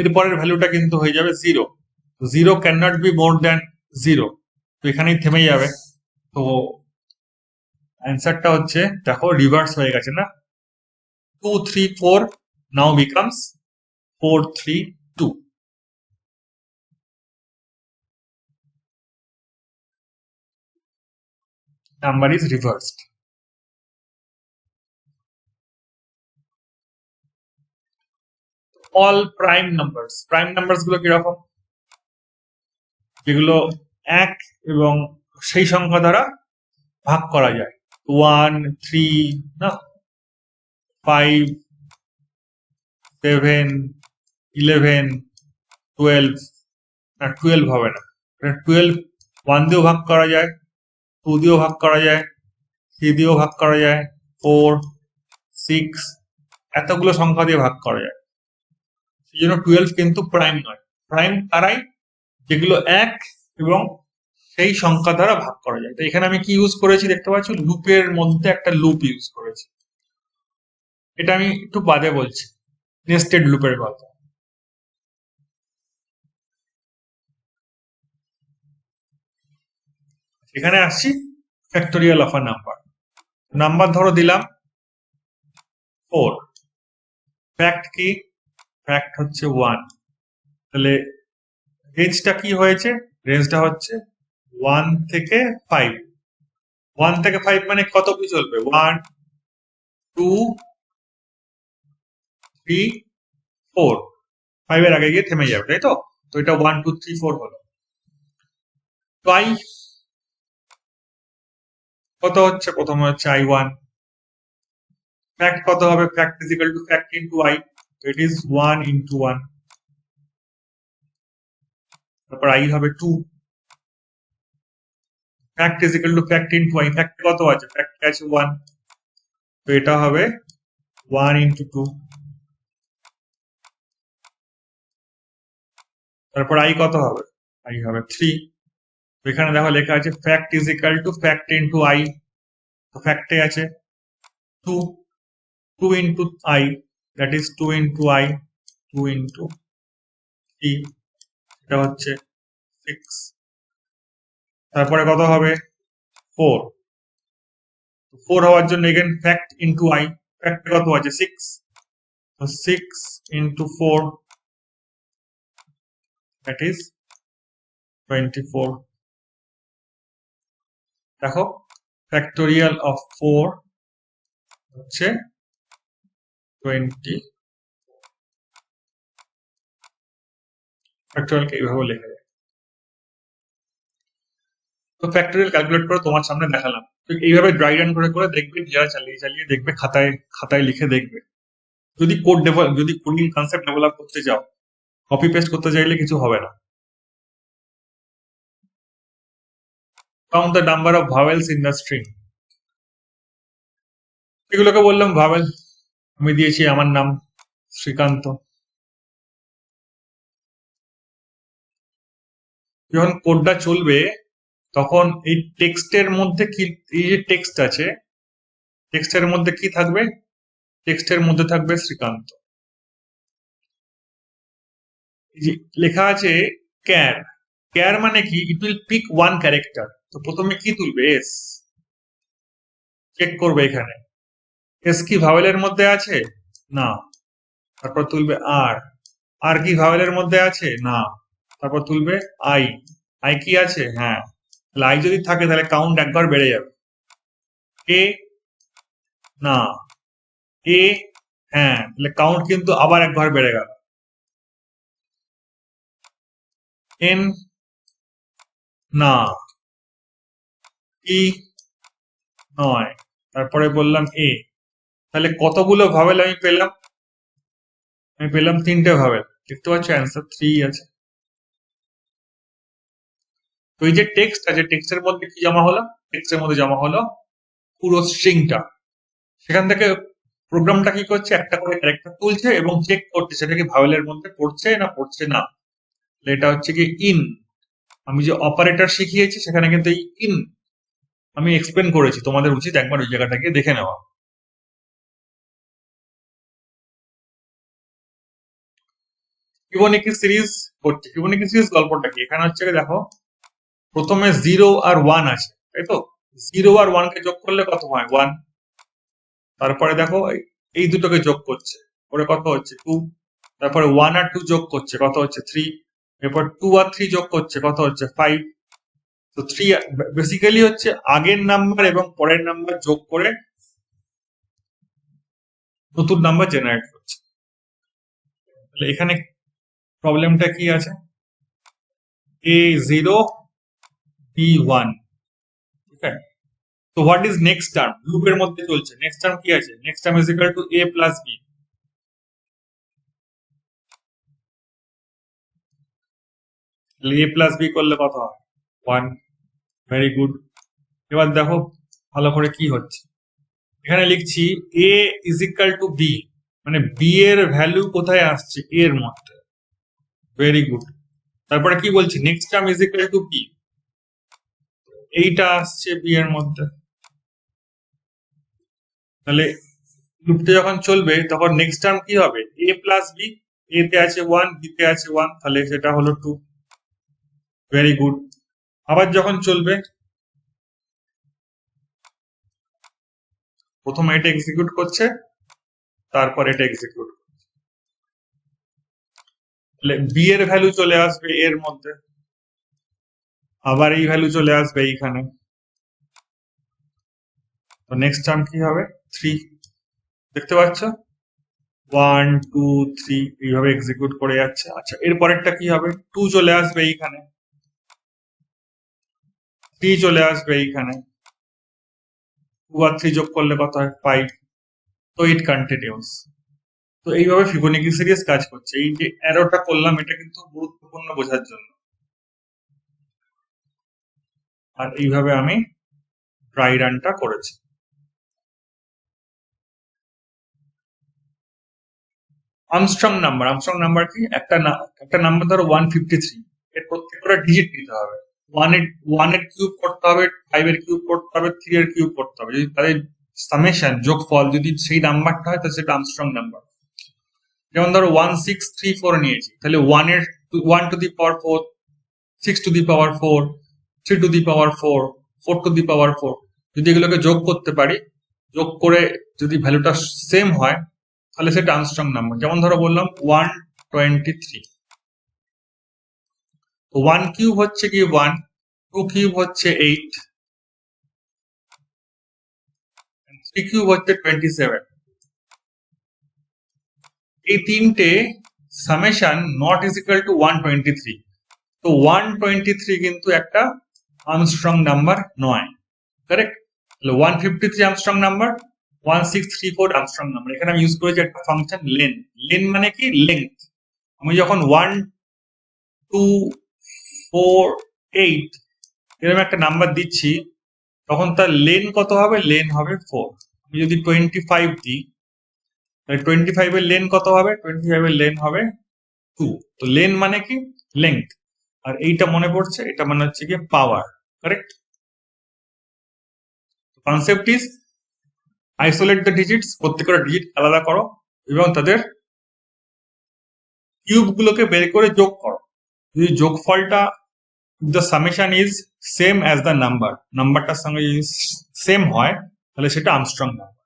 এরপরের ভ্যালুটা কিন্তু হয়ে যাবে 0। 0 can not be more than 0, তো এখানেই থেমে যাবে। তো অ্যান্সারটা হচ্ছে, দেখো রিভার্স হয়ে গেছে না, 2 3 4 now becomes 4 3 2। Number is reversed. All prime numbers, prime numbers গুলো কিরকম? যেগুলো 1 এবং সেই সংখ্যা দ্বারা ভাগ করা যায়, 1 3 না, 5 7 11 12, না 12 হবে না, 12 1 দিয়েও ভাগ করা যায়, 2 দিয়েও ভাগ করা যায়, 3 দিয়েও ভাগ করা যায়, 4 6, এতগুলো সংখ্যা দিয়ে ভাগ করা যায়। সেই জন্য 12 কিন্তু প্রাইম নয়। প্রাইম তারাই যেগুলো 1 এবং সেই সংখ্যা দ্বারা ভাগ করা যায়। তো এখানে আমি কি ইউজ করেছি দেখতে পাচ্ছ? লুপের মধ্যে একটা লুপ ইউজ করেছি, এটা আমি একটু বাদে বলছি, নেস্টেড লুপের কথা। এখানে আসছি factorial of a number. Number ধরো দিলাম 4, ফ্যাক্ট কি? ফ্যাক্ট হচ্ছে 1। তাহলে রেঞ্জটা কি হয়েছে? রেঞ্জটা হচ্ছে 1 থেকে 5। 1 থেকে 5 মানে কত কি চলবে? 1 2 3 4, 5 এর আগে গিয়ে থেমে যাবে, তাই তো? তো এটা 1 2 3 4 হলো। তো আই কত হচ্ছে? প্রথমে হচ্ছে I1। ফ্যাক্ট কত হবে? Fact is equal two fact into I, it is 1 into 1। তারপর আই হবে 2। Fact is equal two fact into I, fact কত আছে? ফ্যাক্ট আছে 1, তো এটা হবে 1 ইন্টু 2। তারপর আই কত হবে? আই হবে 3। তো এখানে দেখো লেখা আছে fact is equal two fact into I, তো ফ্যাক্টে আছে 2, 2 into I, that is 2 into I, 2 into 3, এটা হচ্ছে 6। তারপরে কত হবে? 4। 4 হওয়ার জন্য again fact into I, fact কত আছে? 6, তো 6 ইন্টু 4, দ্যাট ইজ 24। দেখো ফ্যাক্টোরিয়াল অফ 4 হচ্ছে 20। ফ্যাক্টোরিয়ালকে এইভাবে লেখা যায়। তো ফ্যাক্টোরিয়াল ক্যালকুলেট করে তোমার সামনে দেখালাম। তো এইভাবে ড্রাই রান করে করে দেখবে, নিজেরা চালিয়ে চালিয়ে দেখবে, খাতায় খাতায় লিখে দেখবে। যদি যদি কোডিং কনসেপ্ট ডেভেলপ করতে চাও, কপি পেস্ট করতে চাইলে কিছু হবে না। Count the number of vowels in the string, এগুলোকে বললাম ভাওয়েল। আমি দিয়েছি আমার নাম শ্রীকান্ত। যখন কোডটা চলবে তখন এই টেক্সটের মধ্যে কি, এই যে টেক্সট আছে, টেক্সটের মধ্যে কি থাকবে? টেক্সটের মধ্যে থাকবে শ্রীকান্ত। লেখা আছে ক্যার। ক্যার মানে কি? It will pick one character. তো প্রথমে কি তুলবে? এস। চেক করবে এখানে এস কি ভাওয়েলের মধ্যে আছে? না। তারপর তুলবে আর। আর কি ভাওয়েলের মধ্যে আছে? না। তারপর তুলবে আই। আই কি আছে? হ্যাঁ। তাহলে আই যদি থাকে তাহলে কাউন্ট একবার বেড়ে যাবে। এ না। এ হ্যাঁ, তাহলে কাউন্ট কিন্তু আবার একবার বেড়ে গেল। এন না। ই নয়। তারপরে বললাম এ। তাহলে কতগুলো ভাওয়েল আমি পেলাম? আমি পেলাম 3টে ভাওয়েল। দেখতে পাচ্ছ অ্যান্সার 3 আছে। তো এই যে টেক্সট আছে, টেক্সটের মধ্যে কি জমা হলো? টেক্সটের মধ্যে জমা হলো পুরো স্ট্রিংটা। সেখান থেকে প্রোগ্রামটা কি করছে? একটা করে ক্যারেক্টার তুলছে এবং চেক করছে সেটা কি ভাওয়েলের মধ্যে পড়ছে না পড়ছে না। এটা হচ্ছে কি ইন। আমি যে অপারেটর শিখিয়েছি সেখানে কিন্তু এই ইন আমি এক্সপ্লেন করেছি, তোমাদের উচিত একবার ওই জায়গাটাকে দেখে নেওয়া। ফিবোনাকি সিরিজ করছে। ফিবোনাকি সিরিজ গল্পটা কি? এখানে হচ্ছে দেখো প্রথমে 0 আর 1 আছে, তাই তো? 0 আর 1 কে যোগ করলে কত হয়? 1। তারপরে দেখো এই দুটোকে যোগ করছে, ওরে কত হচ্ছে? 2। তারপরে 1 আর 2 যোগ করছে, কত হচ্ছে? 3। এরপর 2 আর 3 যোগ করছে, কত হচ্ছে? 5। তো 3 বেসিক্যালি হচ্ছে আগের নাম্বার এবং পরের নাম্বার যোগ করে নতুন নাম্বার জেনারেট করছে। তাহলে এখানে প্রবলেমটা কি আছে? A0 B1, ঠিক আছে? তো হোয়াট ইজ নেক্সট টার্ম? লুপের মধ্যে চলছে, নেক্সট টার্ম কি আছে? Next term is equal two A plus B। A plus B করলে কত হয়? 1। Very good. এবার দেখো ভালো করে কি হচ্ছে। এখানে লিখছি A is equal two B, মানে B এর ভ্যালু কোথায় আসছে? A এর মধ্যে। Very good. তারপরে কি বলছি? Next term is equal two B, এইটা আসছে B এর মধ্যে। তাহলে লুপটা যখন চলবে তখন নেক্সট টার্ম কি হবে? A plus B। A তে আছে 1, B তে আছে 1, তাহলে সেটা হলো 2। Very good. আবার যখন চলবে প্রথমে এটা এক্সিকিউট করছে, তারপর এটা এক্সিকিউট করছে। তাহলে বি এর ভ্যালু চলে আসবে এর মধ্যে, আবার এই ভ্যালু চলে আসবে এইখানে। তো নেক্সট টার্ম কি হবে? 3। দেখতে পাচ্ছ 1 2 3 এইভাবে এক্সিকিউট করে যাচ্ছে। আচ্ছা, এর পরেরটা কি হবে? 2 চলে আসবে এইখানে, 3 চলে আসবে এইখানে, 2 আর 3 যোগ করলে কত হয়? 5। তো ইট কন্টিনিউস। তো এইভাবে ফিবোনাকি সিরিজ কাজ করছে। এই যে অ্যারোটা করলাম, এটা কিন্তু গুরুত্বপূর্ণ বোঝার জন্য। আর এইভাবে আমি ট্রাই রানটা করেছি। আর্মস্ট্রং নাম্বার, আর্মস্ট্রং নাম্বার কি? একটা নাম্বার ধরো 153, এর প্রত্যেকটা ডিজিট দিতে হবে। 1 এর কিউব করতে হবে, 5 এর কিউব করতে হবে, 3 এর কিউব করতে হবে। যদি তাদের সামেশন যোগফল যদি সেই নাম্বারটা হয় তাহলে সেটা আর্মস্ট্রং নাম্বার। যেমন ধরো 1634 নিয়েছি, তাহলে 1 to the power 4, 6 to the power 4, 3 to the power 4, 4 to the power 4, যদি এগুলোকে যোগ করতে পারি, যোগ করে যদি ভ্যালুটা সেম হয় তাহলে সেটা আর্মস্ট্রং নাম্বার। যেমন ধরো বললাম 123, তো 1 কিউব হচ্ছে কি 1, 2 কিউব হচ্ছে 8, 3 কিউব হচ্ছে 27। এই তিনটে summation not is equal two 123। তো 123 কিন্তু একটা আর্মস্ট্রং নাম্বার নয়, কারেক্ট? তাহলে 153 আর্মস্ট্রং নাম্বার, 1634 আর্মস্ট্রং নাম্বার। এখানে আমি ইউজ করেছি একটা ফাংশন লেন। লেন মানে কি? লেংথ। আমি যখন 1 2 4 8 এরকম একটা নাম্বার দিচ্ছি, তখন তার লেন কত হবে? লেন হবে 4। আমি যদি 25 দিই, তাহলে 25 এর লেন কত হবে? 25 এর লেন হবে 2। তো লেন মানে কি? লেংথ। আর এইটা মনে পড়ছে, এটা মানে হচ্ছে কি power, correct? Concept is isolate the digits, প্রত্যেকটা ডিজিট আলাদা করো এবং তাদের কিউব গুলোকে বের করে যোগ করো। যদি যোগফলটা, the summation is same as the number, নাম্বারটার সঙ্গে যদি সেম হয় তাহলে সেটা আর্মস্ট্রং নাম্বার।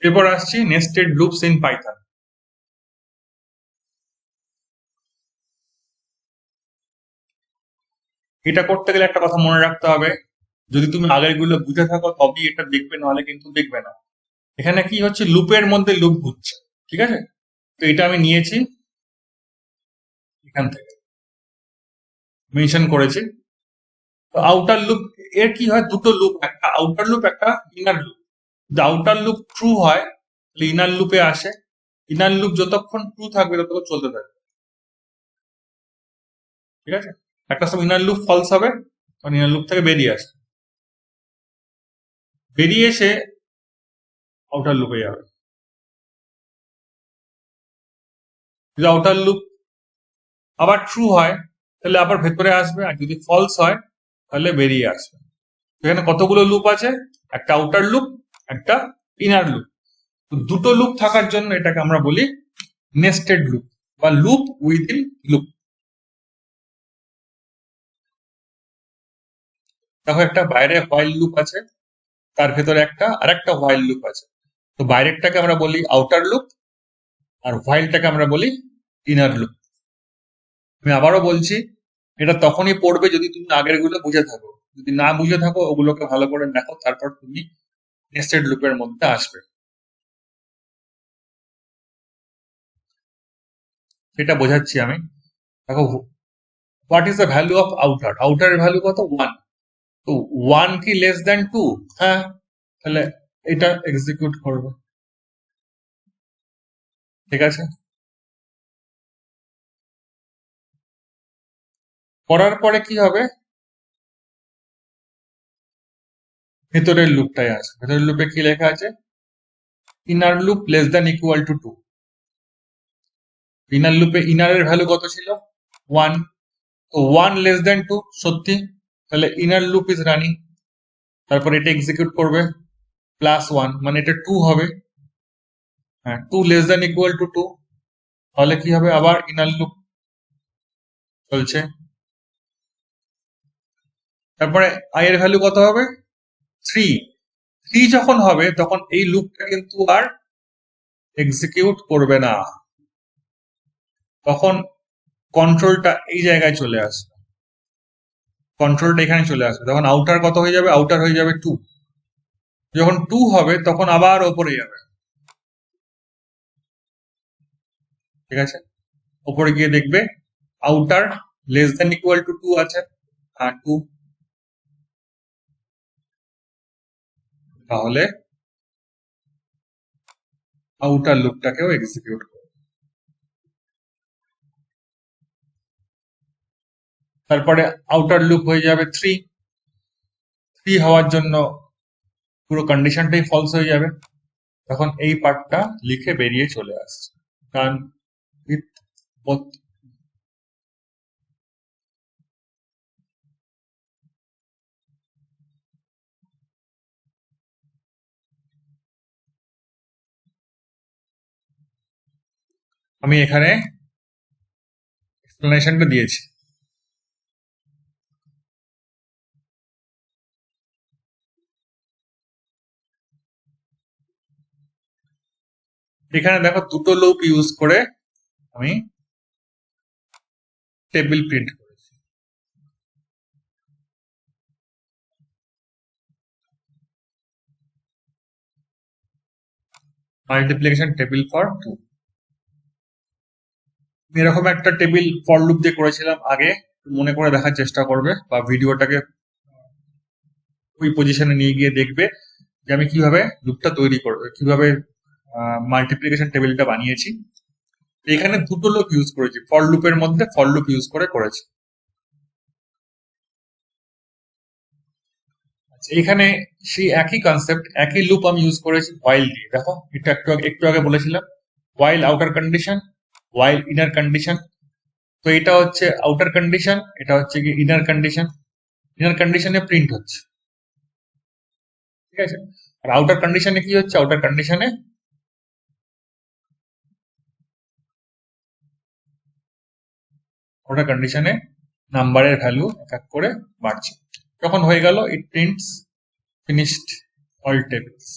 এরপর আসছি নেস্টেড লুপস ইন পাইথন। এটা করতে গেলে একটা কথা মনে রাখতে হবে, যদি তুমি আগের গুলো বুঝে থাকো তবেই এটা দেখবে, নাহলে কিন্তু দেখবে না। এখানে কি হচ্ছে? লুপের মধ্যে লুপ ঘুরছে, ঠিক আছে? তো এটা আমি নিয়েছি এখান থেকে, মেনশন করেছি। তো আউটার লুপ, এর কি হয়? দুটো লুপ, একটা আউটার লুপ, একটা ইনার লুপ। যদি আউটার লুপ ট্রু হয় তাহলে ইনার লুপে আসে, ইনার লুপ যতক্ষণ ট্রু থাকবে ততক্ষণ চলতে থাকবে, ঠিক আছে? একটা সময় ইনার লুপ ফলস হবে, তখন ইনার লুপ থেকে বেরিয়ে আসে, বেরিয়ে এসে আউটার লুপে যাবে। যদি আউটার লুপ আবার ট্রু হয় তাহলে আবার ভেতরে আসবে, আর যদি ফলস হয় তাহলে বেরিয়ে আসবে। এখানে কতগুলো লুপ আছে? একটা আউটার লুপ, একটা ইনার লুপ। তো দুটো লুপ থাকার জন্য এটাকে আমরা বলি নেস্টেড লুপ বা লুপ উইদিন লুপ। দেখো, একটা বাইরে হোয়াইল লুপ আছে, তার ভেতরে একটা আর একটা হোয়াইল লুপ আছে। তো বাইরেরটাকে আমরা বলি আউটার লুপ, আর হোয়াইলটাকে আমরা বলি ইনার লুপ। আমি আবারও বলছি, এটা তখনই পড়বে যদি তুমি আগের গুলো বুঝে থাকো। যদি না বুঝে থাকো, ওগুলোকে ভালো করে দেখো, তারপর তুমি নেস্টেড লুপের মধ্যে আসবে। সেটা বোঝাচ্ছি আমি। দেখো, what is the value of outer? আউটারের ভ্যালু কত? 1। তো 1 কি লেস দ্যান 2? হ্যাঁ, তাহলে এটা এক্সিকিউট করবে, ঠিক আছে? করার পরে কি হবে? ভেতরের লুপটাই আছে। ভেতরের লুপে কি লেখা আছে? Inner loop less than equal to 2। Inner লুপে ইনারের ভ্যালু কত ছিল? 1। তো 1 লেস দ্যান 2 সত্যি, তাহলে ইনার লুপ ইজ রানিং। তারপর এটা এক্সিকিউট করবে, +1 মানে এটা 2 হবে। হ্যাঁ, 2 লেস দ্যান ইকুয়াল টু 2, তাহলে কি হবে? আবার ইনার লুপ চলছে। তারপরে আই এর ভ্যালু কত হবে? 3। 3 যখন হবে তখন এই লুপটা কিন্তু আর এক্সিকিউট করবে না, তখন কন্ট্রোলটা এই জায়গায় চলে আসবে, কন্ট্রোলটা এখানে চলে আসবে। তখন আউটার কত হয়ে যাবে? আউটার হয়ে যাবে 2। যখন 2 হবে তখন আবার ওপরে যাবে, ঠিক আছে? ওপরে গিয়ে দেখবে outer less than equal to 2 আছে, হ্যাঁ 2, তাহলে আউটার লুপটাকেও এক্সিকিউট করবে। তারপরে আউটার লুপ হয়ে যাবে 3। 3 হওয়ার জন্য পুরো কন্ডিশনটাই ফলস হয়ে যাবে, তখন এই পার্টটা লিখে বেরিয়ে চলে আসছে। কারণ আমি এখানে এক্সপ্লেনেশনটা দিয়েছি। এখানে দেখো দুটো লুপ ইউজ করে আমি টেবিল প্রিন্ট করেছি। মাল্টিপ্লিকেশন টেবিল ফর 2, এরকম একটা টেবিল ফর লুপ দিয়ে করেছিলাম আগে, মনে করে দেখার চেষ্টা করবে বা ভিডিওটাকে ওই পজিশনে নিয়ে গিয়ে দেখবে যে আমি কিভাবে লুপটা তৈরি করবো, কিভাবে মাল্টিপ্লিকেশন টেবিলটা বানিয়েছি। এখানে দুটো লুপ ইউজ করেছি, ফর লুপের মধ্যে ফর লুপ ইউজ করে করেছি। এখানে সেই একই কনসেপ্ট, একই লুপ আমি ইউজ করেছি হোয়াইল দিয়ে। দেখো এটা একটু আগে বলেছিলাম while outer condition, while inner condition. তো এটা হচ্ছে আউটার কন্ডিশন, এটা হচ্ছে কি ইনার কন্ডিশন। ইনার কন্ডিশনে প্রিন্ট হচ্ছে, ঠিক আছে? আর আউটার কন্ডিশনে কি হচ্ছে? আউটার কন্ডিশনে নাম্বারের ভ্যালু এক এক করে বাড়ছে। যখন হয়ে গেল ইট প্রিন্টস ফিনিশড অল টেবিলস।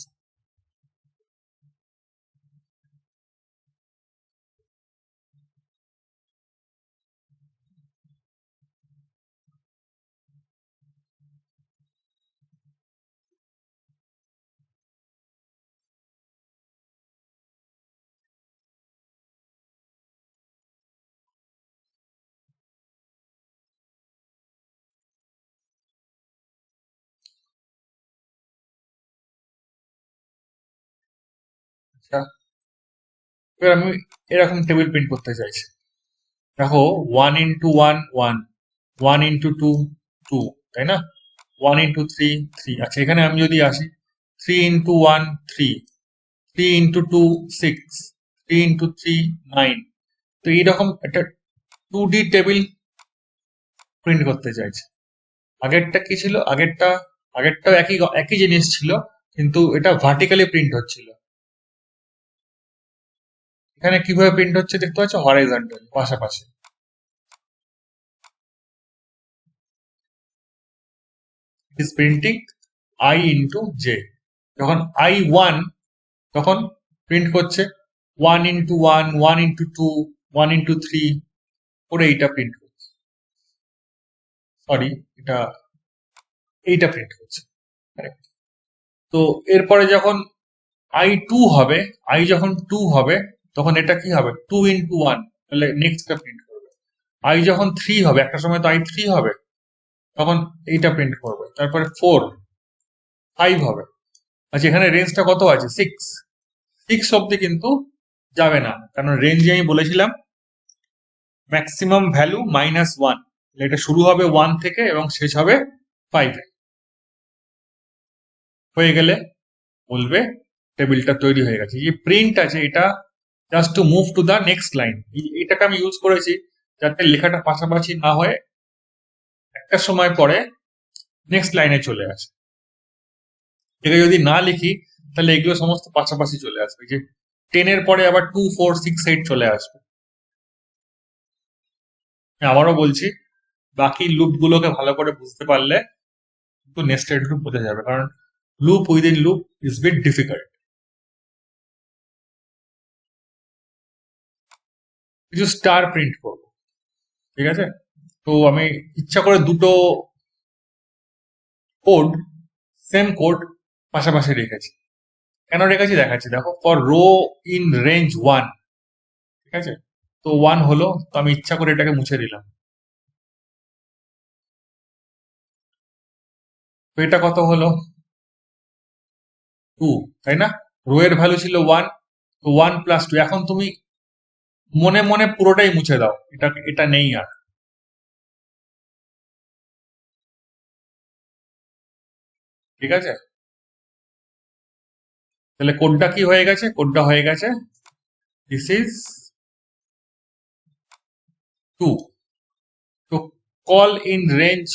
আচ্ছা, এবার আমি এরকম টেবিল প্রিন্ট করতে চাইছি। দেখো 1 ইন্টু 1 1, 1 ইন্টু 2 2, তাই না? 1 ইন্টু 3 3। আচ্ছা, এখানে আমি যদি আসি 3 ইন্টু 1 3, 3 ইন্টু 2 6, 3 ইন্টু 3 9। তো এইরকম একটা 2D টেবিল প্রিন্ট করতে চাইছি। আগেরটা কি ছিল? আগেরটাও একই একই জিনিস ছিল, কিন্তু এটা ভার্টিক্যালি প্রিন্ট হচ্ছিল। এখানে কিভাবে প্রিন্ট হচ্ছে দেখতে পাচ্ছ? হরাইজন্টালি, পাশাপাশি। Is printing I into J. যখন I 1, তখন প্রিন্ট করছে 1 ইন্টু 1, 1 ইন্টু 2, 1 ইন্টু 3 করে এইটা প্রিন্ট করছে। সরি, এটা এইটা প্রিন্ট করছে। Correct? তো এরপরে যখন I 2 হবে, যখন 2 হবে তখন এটা কি হবে? 2 ইন্টু 1, তাহলে নেক্সটটা প্রিন্ট করবে। যখন 3 হবে, একটা সময় তো I 3 হবে, তখন এইটা প্রিন্ট করবে। তারপরে 4 5 হবে। আচ্ছা, এখানে রেঞ্জটা কত আছে? 6। 6 অব্দি কিন্তু যাবে না, কারণ রেঞ্জে আমি বলেছিলাম ম্যাক্সিমাম ভ্যালু -1। এটা শুরু হবে 1 থেকে এবং শেষ হবে 5 এ। হয়ে গেলে বলবে টেবিলটা তৈরি হয়ে গেছে। এই প্রিন্ট আছে, এটা just to move to the next line. এটাকে আমি ইউজ করেছি যাতে লেখাটা পাশাপাশি না হয়ে একটা সময় পরে নেক্সট লাইনে চলে আসে। এটা যদি না লিখি তাহলে এগুলো সমস্ত পাশাপাশি চলে আসবে, যে 10 এর পরে আবার 2 4 6 8 চলে আসবে। আমি আবারও বলছি, বাকি লুপ গুলোকে ভালো করে বুঝতে পারলে কিন্তু নেস্টেড লুপ বোঝা যাবে, কারণ loop within loop is bit difficult. কিছু স্টার প্রিন্ট করবো, ঠিক আছে? তো আমি ইচ্ছা করে দুটো কোড, সেম কোড পাশাপাশি রেখেছি। কেন রেখেছি দেখাচ্ছি, দেখো। ফর রো ইন রেঞ্জ 1, ঠিক আছে? তো 1 হলো, তো আমি ইচ্ছা করে এটাকে মুছে দিলাম। তো এটা কত হলো? 2, তাই না? রো এর ভ্যালু ছিল 1, তো 1 প্লাস 2। এখন তুমি মনে মনে পুরোটাই মুছে দাও, এটা এটা নেই আর, ঠিক আছে? তাহলে কোডটা কি হয়ে গেছে? কোডটা হয়ে গেছে দিস ইজ 2। তো কল ইন রেঞ্জ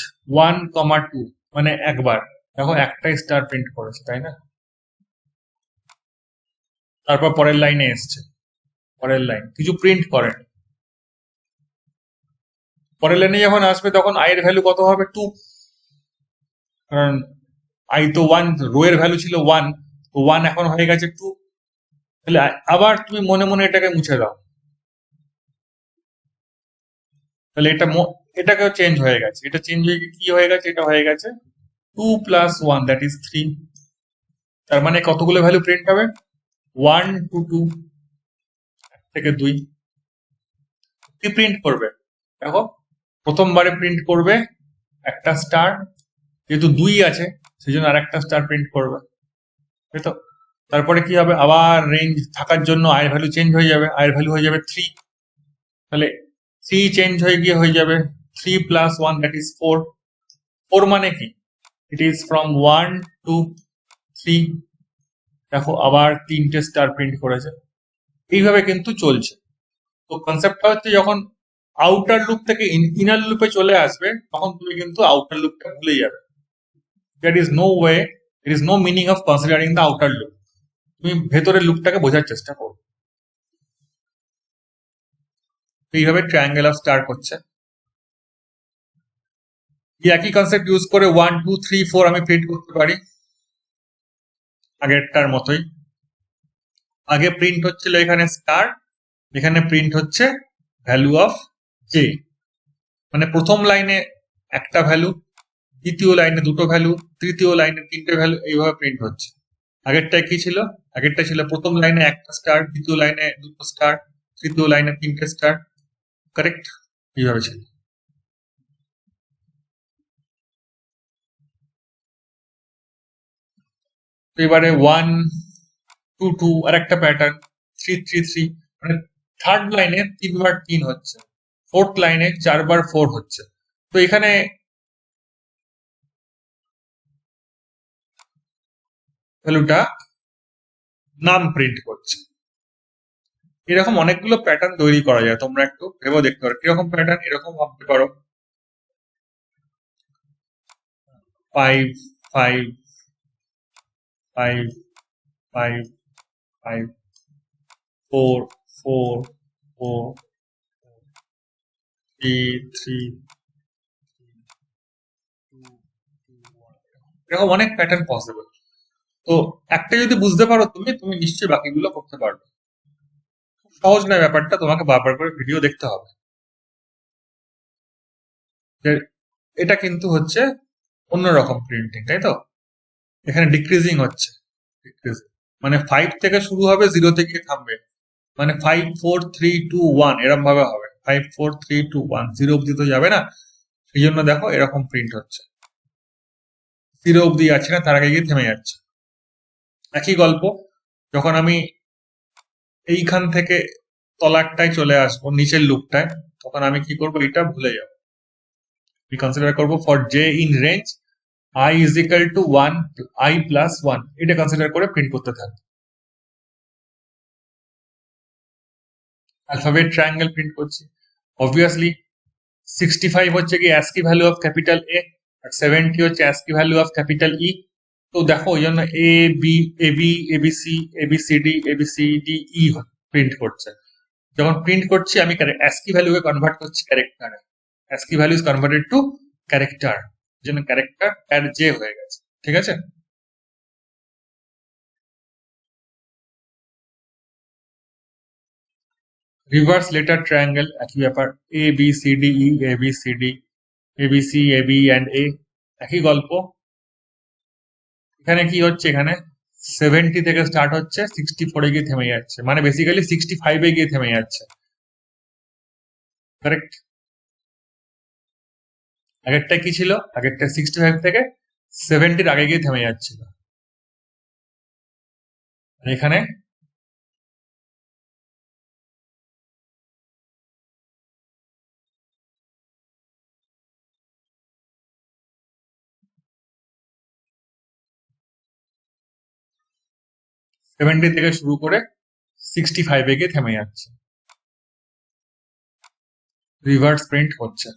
1, 2, মানে একবার, দেখো একটাই স্টার প্রিন্ট করেছে, তাই না? তারপর পরের লাইনে এসছে, পরের লাইন কিছু প্রিন্ট করেন। পরের লাইনে যখন আসবে তখন আই এর ভ্যালু কত হবে? 2, কারণ আই তো 1, রো এর ভ্যালু ছিল 1, তো 1 এখন হয়ে গেছে 2। তাহলে আবার তুমি মনে মনে এটাকে মুছে দাও, তাহলে এটাকেও চেঞ্জ হয়ে গেছে। এটা চেঞ্জ হয়ে কি হয়ে গেছে? এটা হয়ে গেছে 2 প্লাস 1, দ্যাট ইজ 3। তার মানে কতগুলো ভ্যালু প্রিন্ট হবে? 1 2 2 থেকে 2। কি প্রিন্ট করবে দেখো? প্রথমবারে প্রিন্ট করবে একটা স্টার, যেহেতু 2 আছে সেই জন্য আর একটা স্টার প্রিন্ট করবে, তাই তো? তারপরে কি হবে? আবার রেঞ্জ থাকার জন্য আয়ের ভ্যালু চেঞ্জ হয়ে যাবে, আয়ের ভ্যালু হয়ে যাবে 3। তাহলে 3 চেঞ্জ হয়ে গিয়ে হয়ে যাবে 3 প্লাস 1, দ্যাট ইজ 4। 4 মানে কি? It is from 1 to 3। দেখো আবার 3টে স্টার প্রিন্ট করেছে। এইভাবে কিন্তু চলছে। তো কনসেপ্টটা হচ্ছে, যখন আউটার লুপ থেকে ইনার লুপে চলে আসবে তখন তুমি কিন্তু আউটার লুপটা ভুলে যাবে। That is no way, it is no meaning of considering the outer loop. তুমি ভেতরের লুপটাকে বোঝার চেষ্টা করো। এইভাবে ট্রায়াঙ্গেল অফ স্টার করছে। এই একই কনসেপ্ট ইউজ করে 1 2 3 4 আমি প্রিন্ট করতে পারি আগেরটার মতোই। আগে প্রিন্ট হচ্ছিল এখানে স্টার, এখানে প্রিন্ট হচ্ছে ভ্যালু অফ জে। মানে প্রথম লাইনে একটা ভ্যালু, দ্বিতীয় লাইনে দুটো ভ্যালু, তৃতীয় লাইনে 3টে ভ্যালু, এইভাবে প্রিন্ট হচ্ছে। আগেরটা কি ছিল? আগেরটা ছিল প্রথম লাইনে একটা স্টার, দ্বিতীয় লাইনে দুটো স্টার, তৃতীয় লাইনে 3টে স্টার, কারেক্ট? এইভাবে ছিল। তো এবারে 1 2 2 আর একটা প্যাটার্ন, 3 3 3, মানে থার্ড লাইনে 3 বার 3 হচ্ছে, ফোর্থ লাইনে 4 বার 4 হচ্ছে। তো এখানে ভ্যালুটা নাম প্রিন্ট করছে। এরকম অনেকগুলো প্যাটার্ন তৈরি করা যায়, তোমরা একটু ভেবে দেখতে পারো কিরকম প্যাটার্ন। এরকম ভাবতে পারো 5 5 5 5 5 4 4 4 3 3 2 এরকম অনেক প্যাটার্ন পসিবল। তো একটা যদি বুঝতে পারো তুমি, তুমি নিশ্চয়ই বাকিগুলো করতে পারবে। সহজ নয় ব্যাপারটা, তোমাকে বারবার করে ভিডিও দেখতে হবে। যে এটা কিন্তু হচ্ছে অন্যরকম প্রিন্টিং, তাই তো? এখানে ডিক্রিজিং হচ্ছে, ডিক্রিজিং মানে 5 থেকে শুরু হবে, 0 থেকে থামবে। মানে 5 4 3 2 1 এরকম ভাবে হবে। 5 4 3 2 1, 0 অব্দি তো যাবে না, সেই জন্য দেখো এরকম প্রিন্ট হচ্ছে। 0 অব্দি যাচ্ছে না, তার আগে গিয়ে থেমে যাচ্ছে। একই গল্প, যখন আমি এইখান থেকে তলারটায় চলে আসবো, নিচের লুপটায়, তখন আমি কি করবো? এটা ভুলে যাবো। আমি কনসিডার করবো for J in range i is equal to 1 i plus 1, এটা কনসিডার করে প্রিন্ট করতে থাকবো। অ্যালফাবেট ট্রায়াঙ্গেল প্রিন্ট করছি। অবভিয়াসলি 65 হচ্ছে কি ASCII value of capital A, আর 70 হচ্ছে ASCII value of capital E. তো দেখো ওই জন্য A B A B A B C A B C D A B C D E print করছে। যখন প্রিন্ট করছি আমি অ্যাস্কি ভ্যালুকে কনভার্ট করছি ক্যারেক্টারে। ASCII value is converted to character, যেন ক্যারেক্টার এর জে হয়ে গেছে। ঠিক আছে, রিভার্স লেটার ট্রায়াঙ্গেল একই ব্যাপার, A B C D E, A B C D, A B C, A B and A, একই গল্প। এখানে কি হচ্ছে, এখানে 70 থেকে স্টার্ট হচ্ছে, 64 গিয়ে থেমে যাচ্ছে, মানে বেসিক্যালি 65 গিয়ে থেমে যাচ্ছে। কারেক্ট। আগেরটা কি ছিল, আগেরটা 65 থেকে 70 আগে গিয়ে থেমে যাচ্ছিল, আর এখানে 70 থেকে শুরু করে 65 গিয়ে থেমে যাচ্ছে, রিভার্স প্রিন্ট হচ্ছে।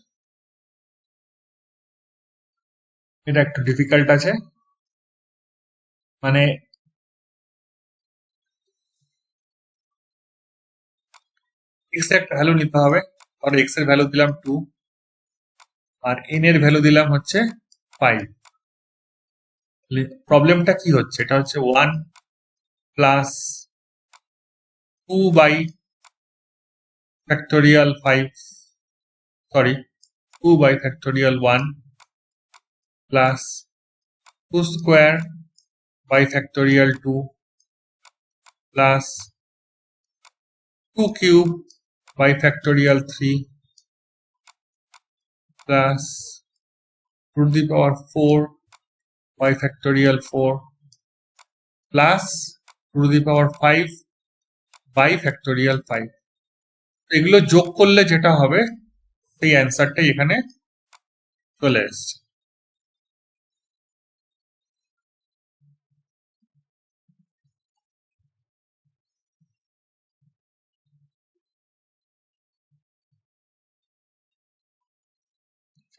এটা একটু ডিফিকাল্ট আছে, মানে এক্স এর একটা ভ্যালু নিতে হবে, আর এক্স এর ভ্যালু দিলাম 2, আর এন এর ভ্যালু দিলাম হচ্ছে 5। প্রবলেমটা কি হচ্ছে, এটা হচ্ছে 1 plus 2 by factorial 5, sorry 2 by factorial 1 plus 2 square by factorial 2 plus 2 cube by factorial 3 plus to the power 4 by factorial 4 plus 2 to the power 5 by factorial 5। এগুলো যোগ করলে যেটা হবে সেই অ্যান্সারটাই এখানে চলে এসছে।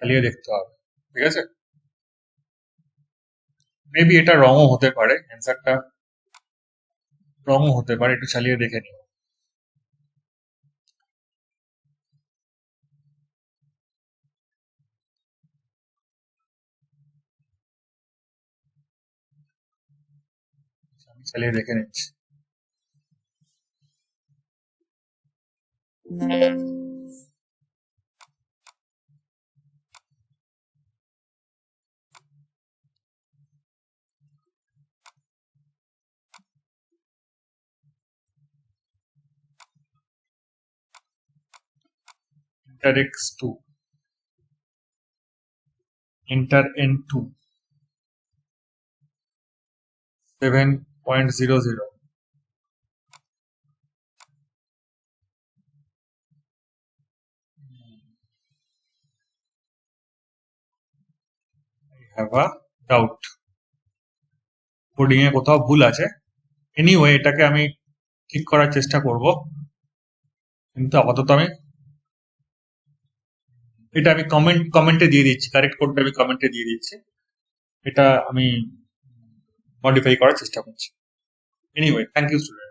চালিয়ে দেখতে হবে, ঠিক আছে। মেবি এটা রঙও হতে পারে, অ্যান্সারটা রঙও হতে পারে, একটু চালিয়ে দেখে নিও। আমি চালিয়ে দেখে নিচ্ছি। Inter x2, inter n2 7.00, I have a doubt, coding এ কোথাও ভুল আছে। এনিওয়ে এটাকে আমি ঠিক করার চেষ্টা করব, কিন্তু আপাতত আমি এটা আমি কমেন্টে দিয়ে দিচ্ছি, কারেক্ট কোডটা আমি কমেন্টে দিয়ে দিচ্ছি, এটা আমি মডিফাই করার চেষ্টা করছি। Anyway, thank you student.